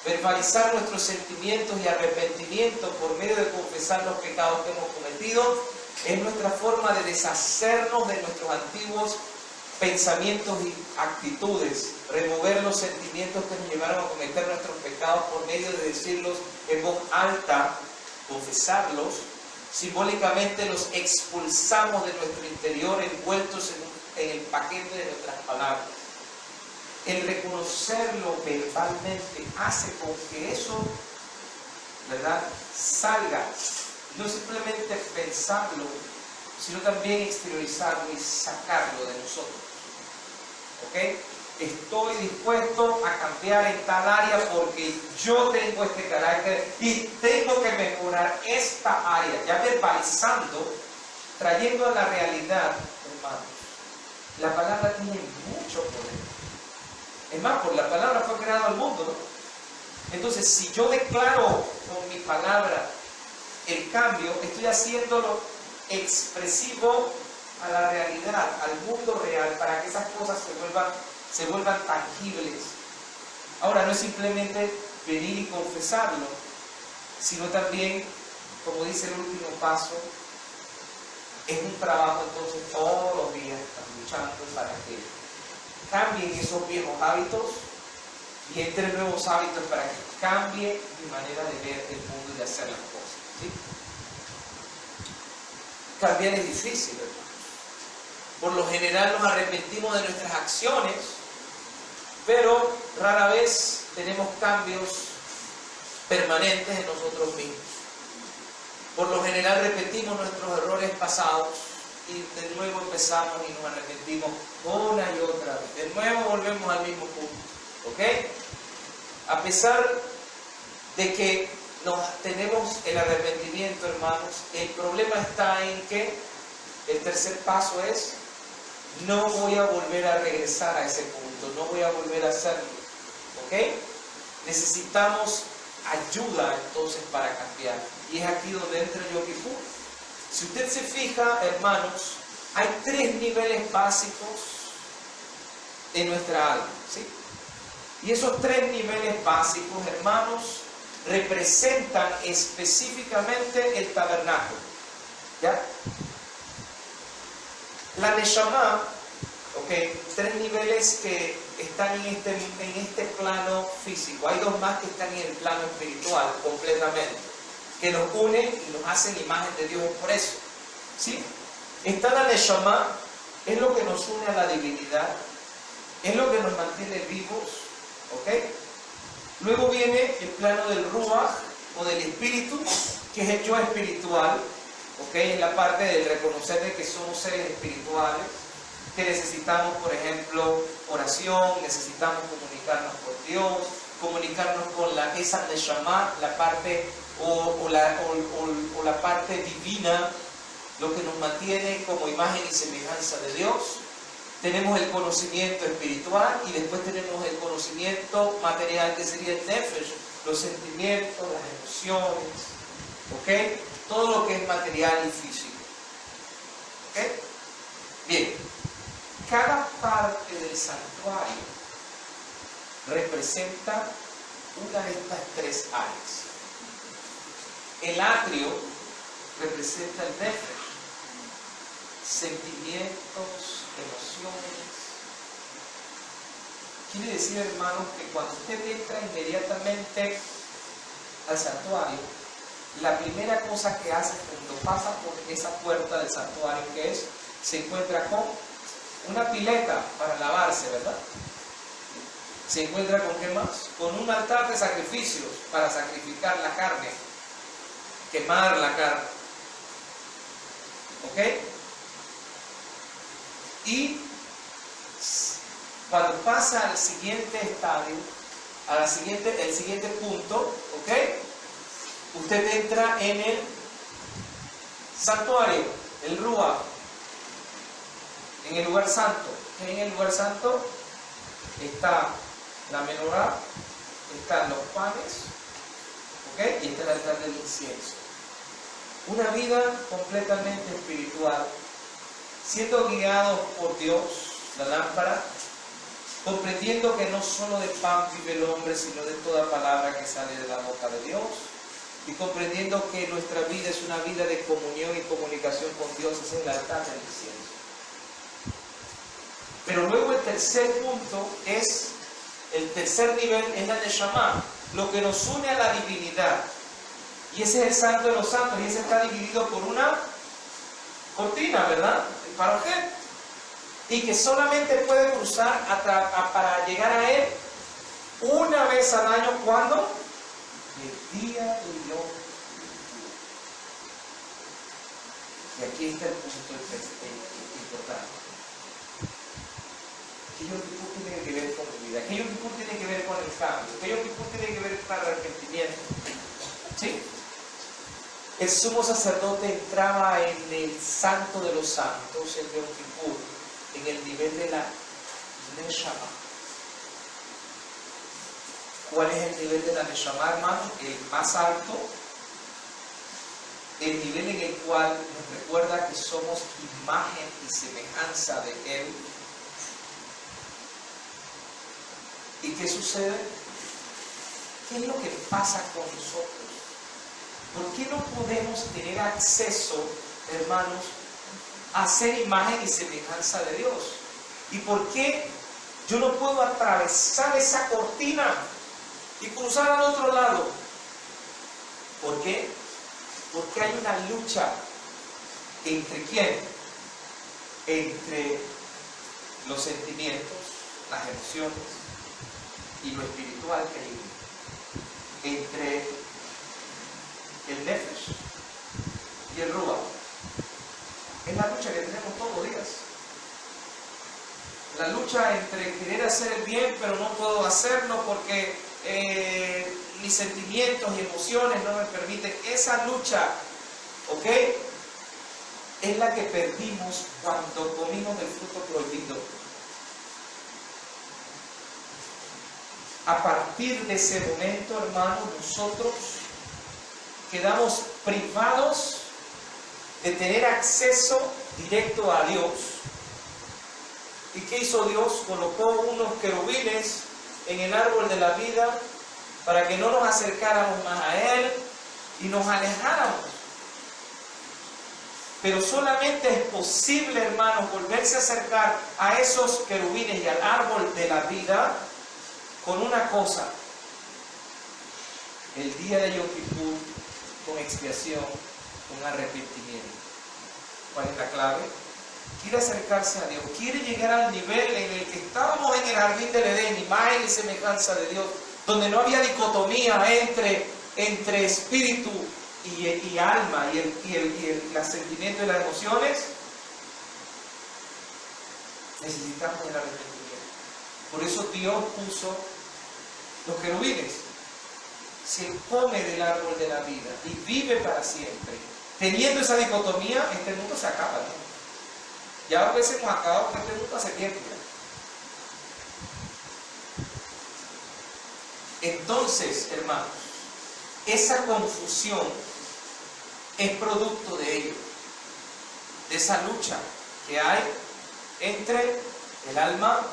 Verbalizar nuestros sentimientos y arrepentimiento por medio de confesar los pecados que hemos cometido es nuestra forma de deshacernos de nuestros antiguos pensamientos y actitudes, remover los sentimientos que nos llevaron a cometer nuestros pecados por medio de decirlos en voz alta, confesarlos. Simbólicamente los expulsamos de nuestro interior envueltos en el paquete de nuestras palabras. El reconocerlo verbalmente hace con que eso, ¿verdad?, salga. No simplemente pensarlo, sino también exteriorizarlo y sacarlo de nosotros. Estoy dispuesto a cambiar en tal área porque yo tengo este carácter y tengo que mejorar esta área. Ya verbalizando, trayendo a la realidad, hermanos, la palabra tiene mucho poder. Es más, por la palabra fue creado el mundo, ¿no? Entonces, si yo declaro con mi palabra el cambio, estoy haciéndolo expresivo a la realidad, al mundo real, para que esas cosas se vuelvan tangibles. Ahora, no es simplemente venir y confesarlo, sino también, como dice el último paso, es un trabajo entonces todos los días están luchando para que cambien esos viejos hábitos y entren nuevos hábitos para que cambie mi manera de ver el mundo y de hacer las cosas. ¿Sí? Cambiar es difícil, hermanos. Por lo general nos arrepentimos de nuestras acciones, pero rara vez tenemos cambios permanentes en nosotros mismos. Por lo general repetimos nuestros errores pasados y de nuevo empezamos y nos arrepentimos una y otra vez. De nuevo volvemos al mismo punto. A pesar de que tenemos el arrepentimiento, hermanos, el problema está en que el tercer paso es: no voy a volver a regresar a ese punto, no voy a volver a hacerlo. Necesitamos ayuda entonces para cambiar. Y es aquí donde entra Yom Kippur. Si usted se fija, hermanos, hay 3 niveles básicos en nuestra alma, ¿sí? Y esos tres niveles básicos, hermanos, representan específicamente el tabernáculo, ¿ya? La Neshama, ¿ok? Tres niveles que están en este plano físico. Hay dos más que están en el plano espiritual completamente, que nos unen y nos hacen imagen de Dios. Es por eso, ¿sí? Está la Neshama, es lo que nos une a la divinidad, es lo que nos mantiene vivos, ¿ok? Luego viene el plano del Ruach o del espíritu, que es el yo espiritual, ¿ok? Es la parte del reconocer de que somos seres espirituales, que necesitamos, por ejemplo, oración, necesitamos comunicarnos con Dios, comunicarnos con esa Neshama, la parte o la parte divina, lo que nos mantiene como imagen y semejanza de Dios. Tenemos el conocimiento espiritual y después tenemos el conocimiento material, que sería el nefesh, los sentimientos, las emociones, ¿ok? Todo lo que es material y físico, ¿ok? Bien, cada parte del santuario representa una de estas tres áreas. El atrio representa el nefesh, sentimientos, emociones. Quiere decir, hermanos, que cuando usted entra inmediatamente al santuario, la primera cosa que hace cuando pasa por esa puerta del santuario, que es, se encuentra con una pileta para lavarse, ¿verdad? Se encuentra con ¿qué más? Con un altar de sacrificios para sacrificar la carne, quemar la carne, ¿ok? Y cuando pasa al siguiente estadio, el siguiente punto, ¿ok? Usted entra en el santuario, el Ruach, en el lugar santo. En el lugar santo está la menorá, están los panes, ¿ok? Y está el altar del incienso. Una vida completamente espiritual, siendo guiados por Dios, la lámpara, comprendiendo que no solo de pan vive el hombre, sino de toda palabra que sale de la boca de Dios, y comprendiendo que nuestra vida es una vida de comunión y comunicación con Dios, es el altar del incienso. Pero luego el tercer punto es, el tercer nivel es la Neshama, lo que nos une a la divinidad. Y ese es el santo de los santos, y ese está dividido por una cortina, ¿verdad? El parajé. Y que solamente puede cruzar para llegar a él una vez al año. ¿Cuándo? El día de Yom Kippur. Y aquí está el punto importante. ¿Qué Yom Kippur tiene que ver con mi vida? ¿Qué Yom Kippur tiene que ver con el cambio? ¿Qué Yom Kippur tiene que ver con el arrepentimiento? ¿Sí? El sumo sacerdote entraba en el santo de los santos, el Yom Kippur, en el nivel de la Neshama. ¿Cuál es el nivel de la Neshama, hermano? El más alto, el nivel en el cual nos recuerda que somos imagen y semejanza de Él. ¿Y qué sucede? ¿Qué es lo que pasa con nosotros? ¿Por qué no podemos tener acceso, hermanos, a ser imagen y semejanza de Dios? ¿Y por qué yo no puedo atravesar esa cortina y cruzar al otro lado? ¿Por qué? Porque hay una lucha. ¿Entre quién? Entre los sentimientos, las emociones y lo espiritual que hay. Entre el nefesh y el ruach. Es la lucha que tenemos todos los días. La lucha entre querer hacer el bien, pero no puedo hacerlo porque mis sentimientos y emociones no me permiten. Esa lucha, ¿ok? Es la que perdimos cuando comimos del fruto prohibido. A partir de ese momento, hermanos, nosotros quedamos privados de tener acceso directo a Dios. ¿Y qué hizo Dios? Colocó unos querubines en el árbol de la vida para que no nos acercáramos más a Él y nos alejáramos. Pero solamente es posible, hermanos, volverse a acercar a esos querubines y al árbol de la vida con una cosa: el día de Yom Kippur, con expiación, con arrepentimiento. ¿Cuál es la clave? Quiere acercarse a Dios, quiere llegar al nivel en el que estábamos en el jardín del Edén, imagen y semejanza de Dios, donde no había dicotomía entre espíritu y alma y el sentimiento y las emociones. Necesitamos el arrepentimiento. Por eso Dios puso los querubines. Si Él come del árbol de la vida y vive para siempre, teniendo esa dicotomía, este mundo se acaba, ¿no? Ya a veces hemos acabado con este mundo hace tiempo. Entonces, hermanos, esa confusión es producto de ello, de esa lucha que hay entre el alma,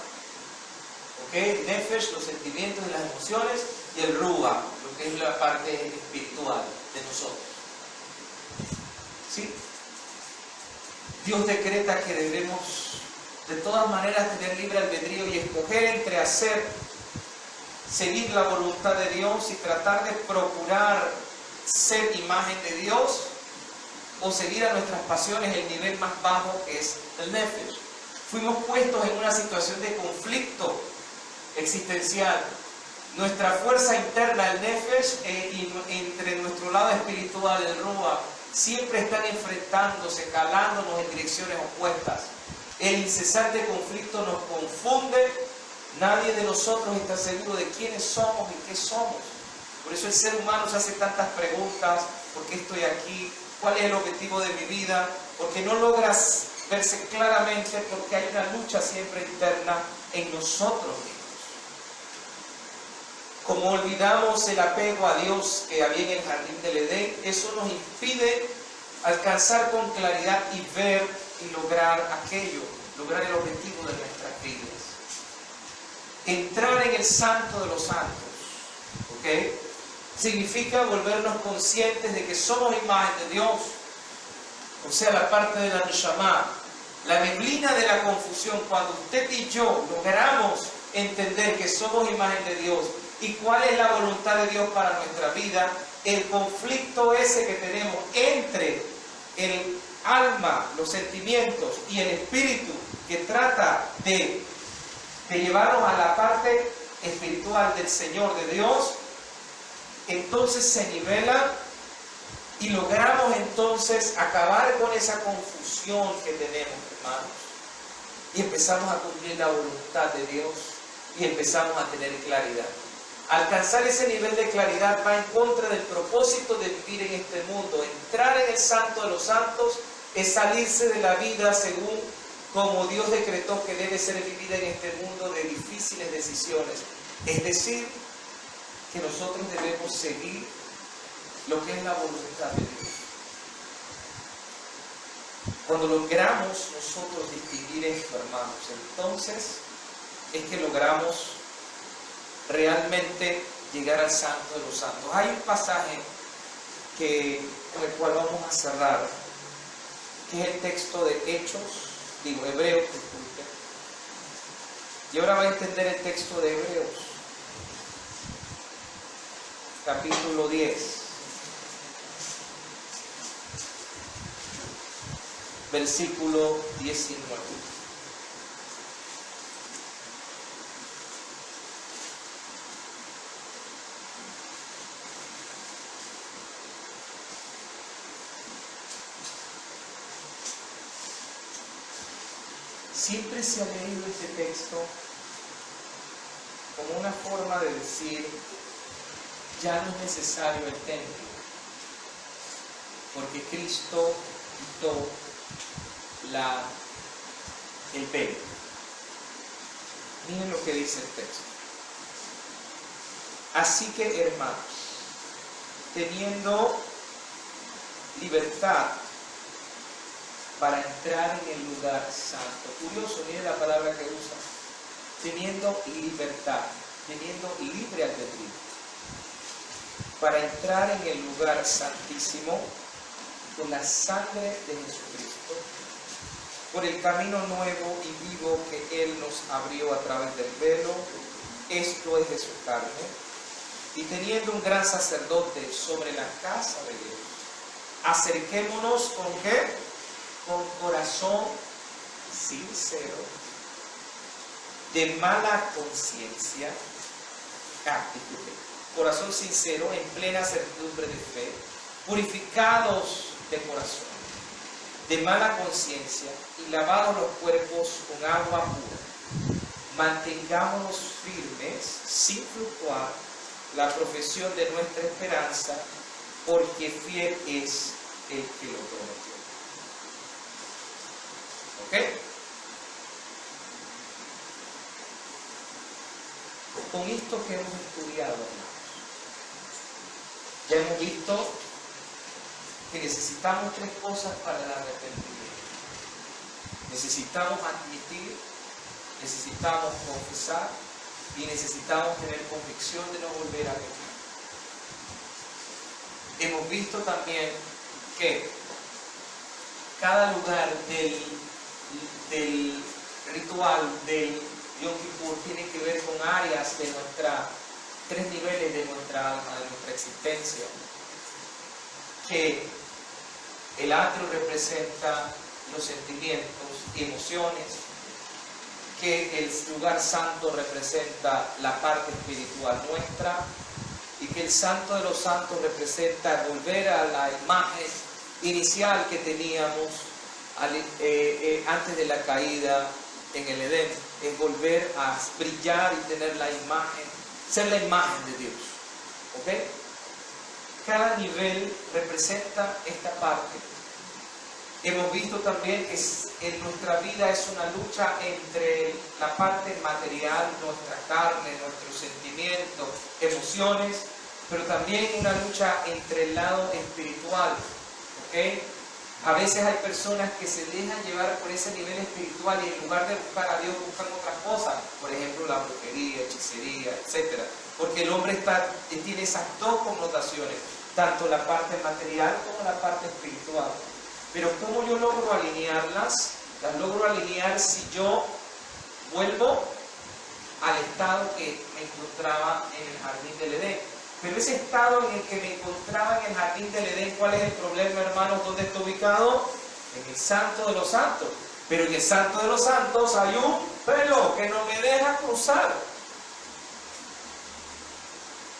el nefesh, los sentimientos y las emociones, y el ruach, lo que es la parte espiritual de nosotros. ¿Sí? Dios decreta que debemos de todas maneras tener libre albedrío y escoger entre seguir la voluntad de Dios y tratar de procurar ser imagen de Dios, o seguir a nuestras pasiones el nivel más bajo, que es el nefesh. Fuimos puestos en una situación de conflicto existencial. Nuestra fuerza interna, el nefesh, entre nuestro lado espiritual, el ruach, siempre están enfrentándose, calándonos en direcciones opuestas. El incesante conflicto nos confunde. Nadie de nosotros está seguro de quiénes somos y qué somos. Por eso el ser humano se hace tantas preguntas: ¿por qué estoy aquí? ¿Cuál es el objetivo de mi vida? Porque no logras verse claramente, porque hay una lucha siempre interna en nosotros mismos. Como olvidamos el apego a Dios que había en el jardín del Edén, eso nos impide alcanzar con claridad y ver y lograr lograr el objetivo de nuestras vidas. Entrar en el santo de los santos, ¿ok? Significa volvernos conscientes de que somos imagen de Dios, o sea, la parte de la Neshama, la neblina de la confusión. Cuando usted y yo logramos entender que somos imagen de Dios y cuál es la voluntad de Dios para nuestra vida, el conflicto ese que tenemos entre el alma, los sentimientos y el espíritu, que trata de llevarnos a la parte espiritual del Señor, de Dios, entonces se nivela y logramos entonces acabar con esa confusión que tenemos, hermanos, y empezamos a cumplir la voluntad de Dios y empezamos a tener claridad. Alcanzar ese nivel de claridad va en contra del propósito de vivir en este mundo. Entrar en el santo de los santos es salirse de la vida según como Dios decretó que debe ser vivida en este mundo de difíciles decisiones. Es decir, que nosotros debemos seguir lo que es la voluntad de Dios. Cuando logramos nosotros distinguir esto, hermanos, entonces es que logramos realmente llegar al santo de los santos. Hay un pasaje con el cual vamos a cerrar, que es el texto de Hebreos, disculpe. Y ahora va a entender el texto de Hebreos, capítulo 10, versículo 19. Siempre se ha leído este texto como una forma de decir: ya no es necesario el templo, porque Cristo quitó el velo. Miren lo que dice el texto. Así que, hermanos, teniendo libertad para entrar en el lugar santo. Curioso, mire la palabra que usa. Teniendo libertad, teniendo libre albedrío. Para entrar en el lugar santísimo con la sangre de Jesucristo, por el camino nuevo y vivo que Él nos abrió a través del velo, esto es de su carne, y teniendo un gran sacerdote sobre la casa de Dios, acerquémonos ¿con qué? Con corazón sincero, de mala conciencia, corazón sincero, en plena certidumbre de fe, purificados de corazón, de mala conciencia y lavados los cuerpos con agua pura. Mantengámonos firmes, sin fluctuar, la profesión de nuestra esperanza, porque fiel es el que lo prometió. ¿Ok? Con esto que hemos estudiado, hermanos, ya hemos visto que necesitamos tres cosas para el arrepentimiento. Necesitamos admitir, necesitamos confesar y necesitamos tener convicción de no volver a pecar. Hemos visto también que cada lugar del ritual del Yom Kippur tiene que ver con áreas de tres niveles de nuestra alma, de nuestra existencia. Que el atrio representa los sentimientos y emociones, que el lugar santo representa la parte espiritual nuestra, y que el santo de los santos representa volver a la imagen inicial que teníamos antes de la caída en el Edén. Es volver a brillar y tener la imagen, ser la imagen de Dios. ¿Ok? Cada nivel representa esta parte. Hemos visto también que en nuestra vida es una lucha entre la parte material, nuestra carne, nuestros sentimientos, emociones, pero también una lucha entre el lado espiritual. ¿Ok? A veces hay personas que se dejan llevar por ese nivel espiritual y en lugar de buscar a Dios buscan otras cosas, por ejemplo la brujería, hechicería, etc. Porque el hombre tiene esas dos connotaciones, tanto la parte material como la parte espiritual. Pero ¿cómo yo logro alinearlas? Las logro alinear si yo vuelvo al estado que me encontraba en el jardín del Edén. Pero ese estado en el que me encontraba en el jardín del Edén, ¿cuál es el problema, hermanos? ¿Dónde está ubicado? En el Santo de los Santos. Pero en el Santo de los Santos hay un velo que no me deja cruzar.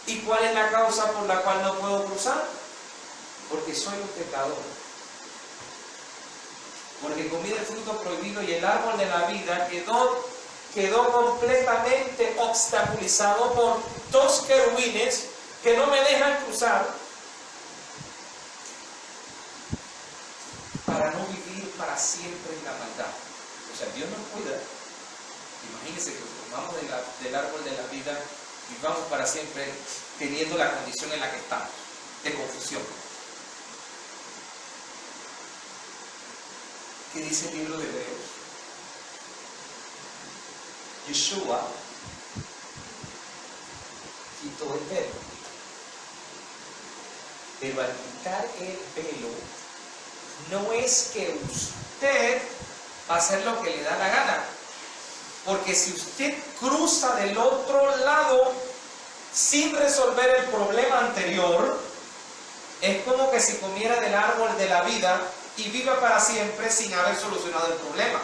¿Y cuál es la causa por la cual no puedo cruzar? Porque soy un pecador. Porque comí el fruto prohibido y el árbol de la vida quedó completamente obstaculizado por dos querubines que no me dejan cruzar, para no vivir para siempre en la maldad. O sea, Dios nos cuida. Imagínense que tomamos del árbol de la vida y vamos para siempre teniendo la condición en la que estamos, de confusión. ¿Qué dice el libro de Hebreos? Yeshua quitó el velo. Pero al quitar el velo, no es que usted va a hacer lo que le da la gana. Porque si usted cruza del otro lado sin resolver el problema anterior, es como que si comiera del árbol de la vida y viva para siempre sin haber solucionado el problema.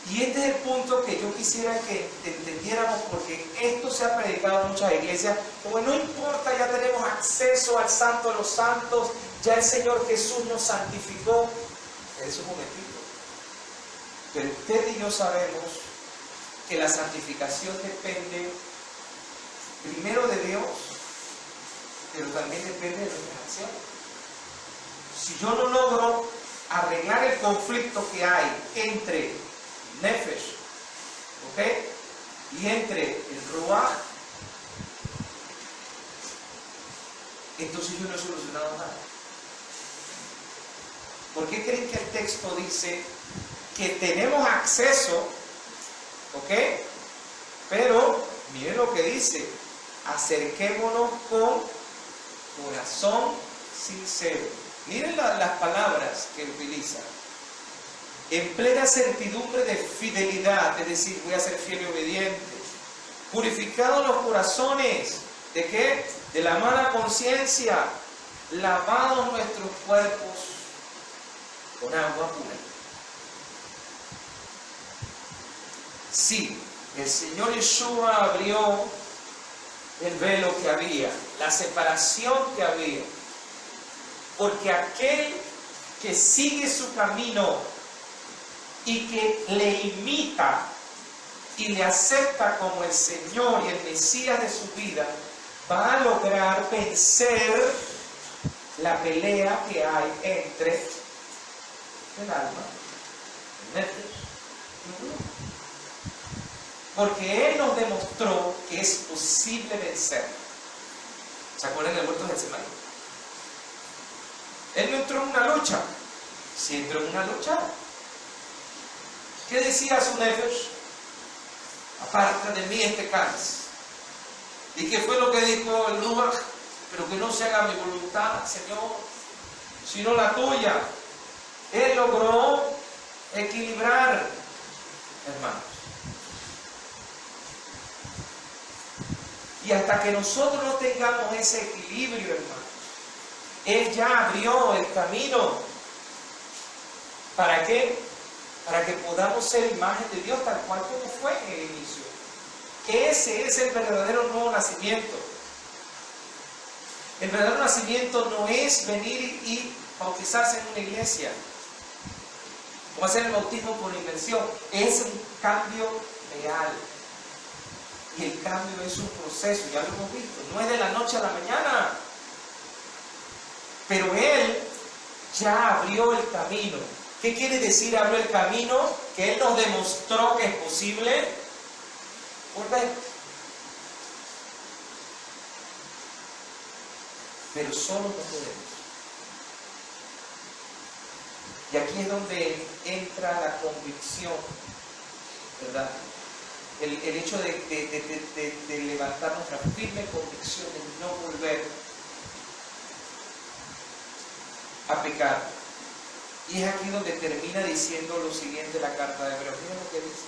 Y este es el punto que yo quisiera que entendiéramos, porque esto se ha predicado en muchas iglesias, como no importa, ya tenemos acceso al Santo de los Santos, ya el Señor Jesús nos santificó. Es un momentito. Pero usted y yo sabemos que la santificación depende primero de Dios, pero también depende de nuestras acciones. Si yo no logro arreglar el conflicto que hay entre Nefesh, ¿ok? Y entre el Ruach, entonces yo no he solucionado nada. ¿Por qué creen que el texto dice que tenemos acceso? ¿Ok? Pero miren lo que dice: acerquémonos con corazón sincero. Miren las palabras que utiliza. En plena certidumbre de fidelidad, es decir, voy a ser fiel y obediente. Purificados los corazones, ¿de qué? De la mala conciencia. Lavados nuestros cuerpos con agua pura. Sí, el Señor Yeshua abrió el velo que había, la separación que había, porque aquel que sigue su camino y que le imita y le acepta como el Señor y el Mesías de su vida, va a lograr vencer la pelea que hay entre el alma, el nefesh, porque Él nos demostró que es posible vencer. ¿Se acuerdan del huerto de Getsemaní? Él no entró en una lucha, sí entró en una lucha. ¿Qué decía su nefesh? Aparta de mí este cáliz. ¿Y qué fue lo que dijo el Ruach? Pero que no se haga mi voluntad, Señor, sino la tuya. Él logró equilibrar, hermanos. Y hasta que nosotros no tengamos ese equilibrio, hermanos, Él ya abrió el camino. ¿Para qué? Para que podamos ser imagen de Dios tal cual como fue en el inicio. Ese es el verdadero nuevo nacimiento. El verdadero nacimiento no es venir y bautizarse en una iglesia o hacer el bautismo por inmersión. Es un cambio real. Y el cambio es un proceso, ya lo hemos visto. No es de la noche a la mañana. Pero Él ya abrió el camino. ¿Qué quiere decir abrió el camino? Que Él nos demostró que es posible volver. Pero solo no podemos. Y aquí es donde entra la convicción, ¿verdad? El hecho de levantar nuestra firme convicción de no volver a pecar. Y es aquí donde termina diciendo lo siguiente la carta de Hebreos. Miren lo que dice.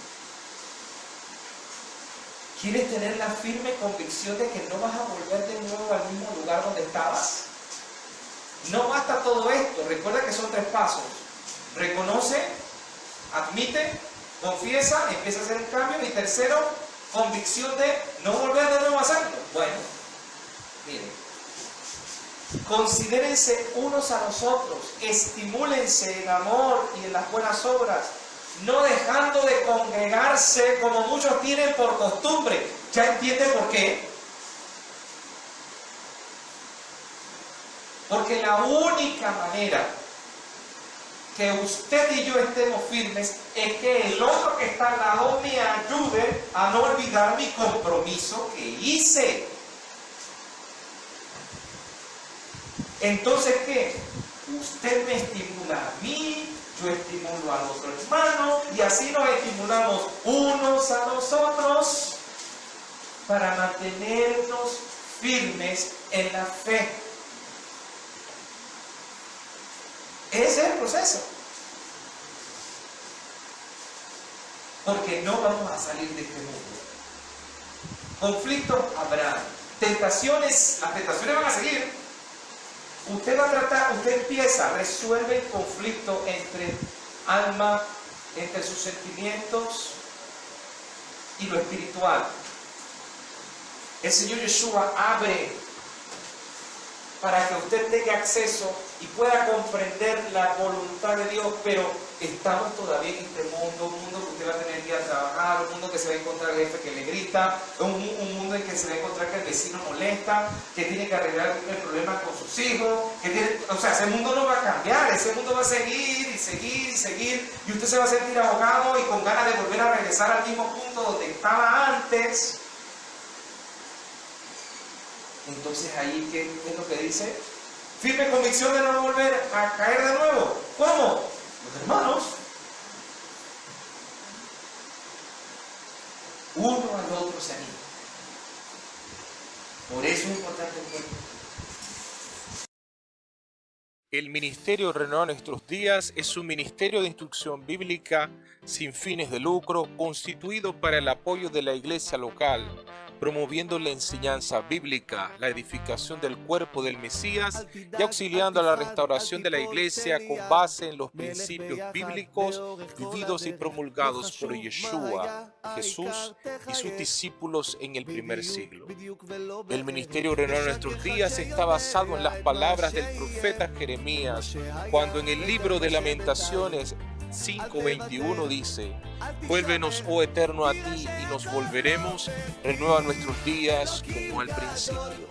¿Quieres tener la firme convicción de que no vas a volver de nuevo al mismo lugar donde estabas? No basta todo esto. Recuerda que son 3 pasos. Reconoce, admite, confiesa, empieza a hacer un cambio. Y tercero, convicción de no volver de nuevo a hacerlo. Bueno, miren. Considérense unos a los otros, estimúlense en amor y en las buenas obras, no dejando de congregarse como muchos tienen por costumbre. ¿Ya entiende por qué? Porque la única manera que usted y yo estemos firmes es que el otro que está al lado me ayude a no olvidar mi compromiso que hice. Entonces, ¿qué? Usted me estimula a mí, yo estimulo al otro hermano, y así nos estimulamos unos a los otros para mantenernos firmes en la fe. Ese es el proceso. Porque no vamos a salir de este mundo. Conflictos habrá. Tentaciones, las tentaciones van a seguir. Usted va a tratar, usted empieza, resuelve el conflicto entre alma, entre sus sentimientos y lo espiritual. El Señor Yeshua abre para que usted tenga acceso y pueda comprender la voluntad de Dios, pero estamos todavía en este mundo, un mundo que usted va a tener que ir a trabajar, un mundo que se va a encontrar el jefe que le grita, un mundo en que se va a encontrar que el vecino molesta, que tiene que arreglar el problema con sus hijos, o sea, ese mundo no va a cambiar, ese mundo va a seguir y seguir y seguir, y usted se va a sentir ahogado y con ganas de volver a regresar al mismo punto donde estaba antes. Entonces ahí, ¿qué es lo que dice? Firme convicción de no volver a caer de nuevo. ¿Cómo? otros se animen. Por eso es importante el cuerpo. El Ministerio Renueva Nuestros Días es un ministerio de instrucción bíblica sin fines de lucro constituido para el apoyo de la iglesia local, promoviendo la enseñanza bíblica, la edificación del cuerpo del Mesías y auxiliando a la restauración de la iglesia con base en los principios bíblicos vividos y promulgados por Yeshua, Jesús y sus discípulos en el primer siglo. El Ministerio Renueva Nuestros Días está basado en las palabras del profeta Jeremías, cuando en el libro de Lamentaciones 5:21 dice: vuélvenos, oh Eterno, a ti y nos volveremos, renueva nuestros días como al principio.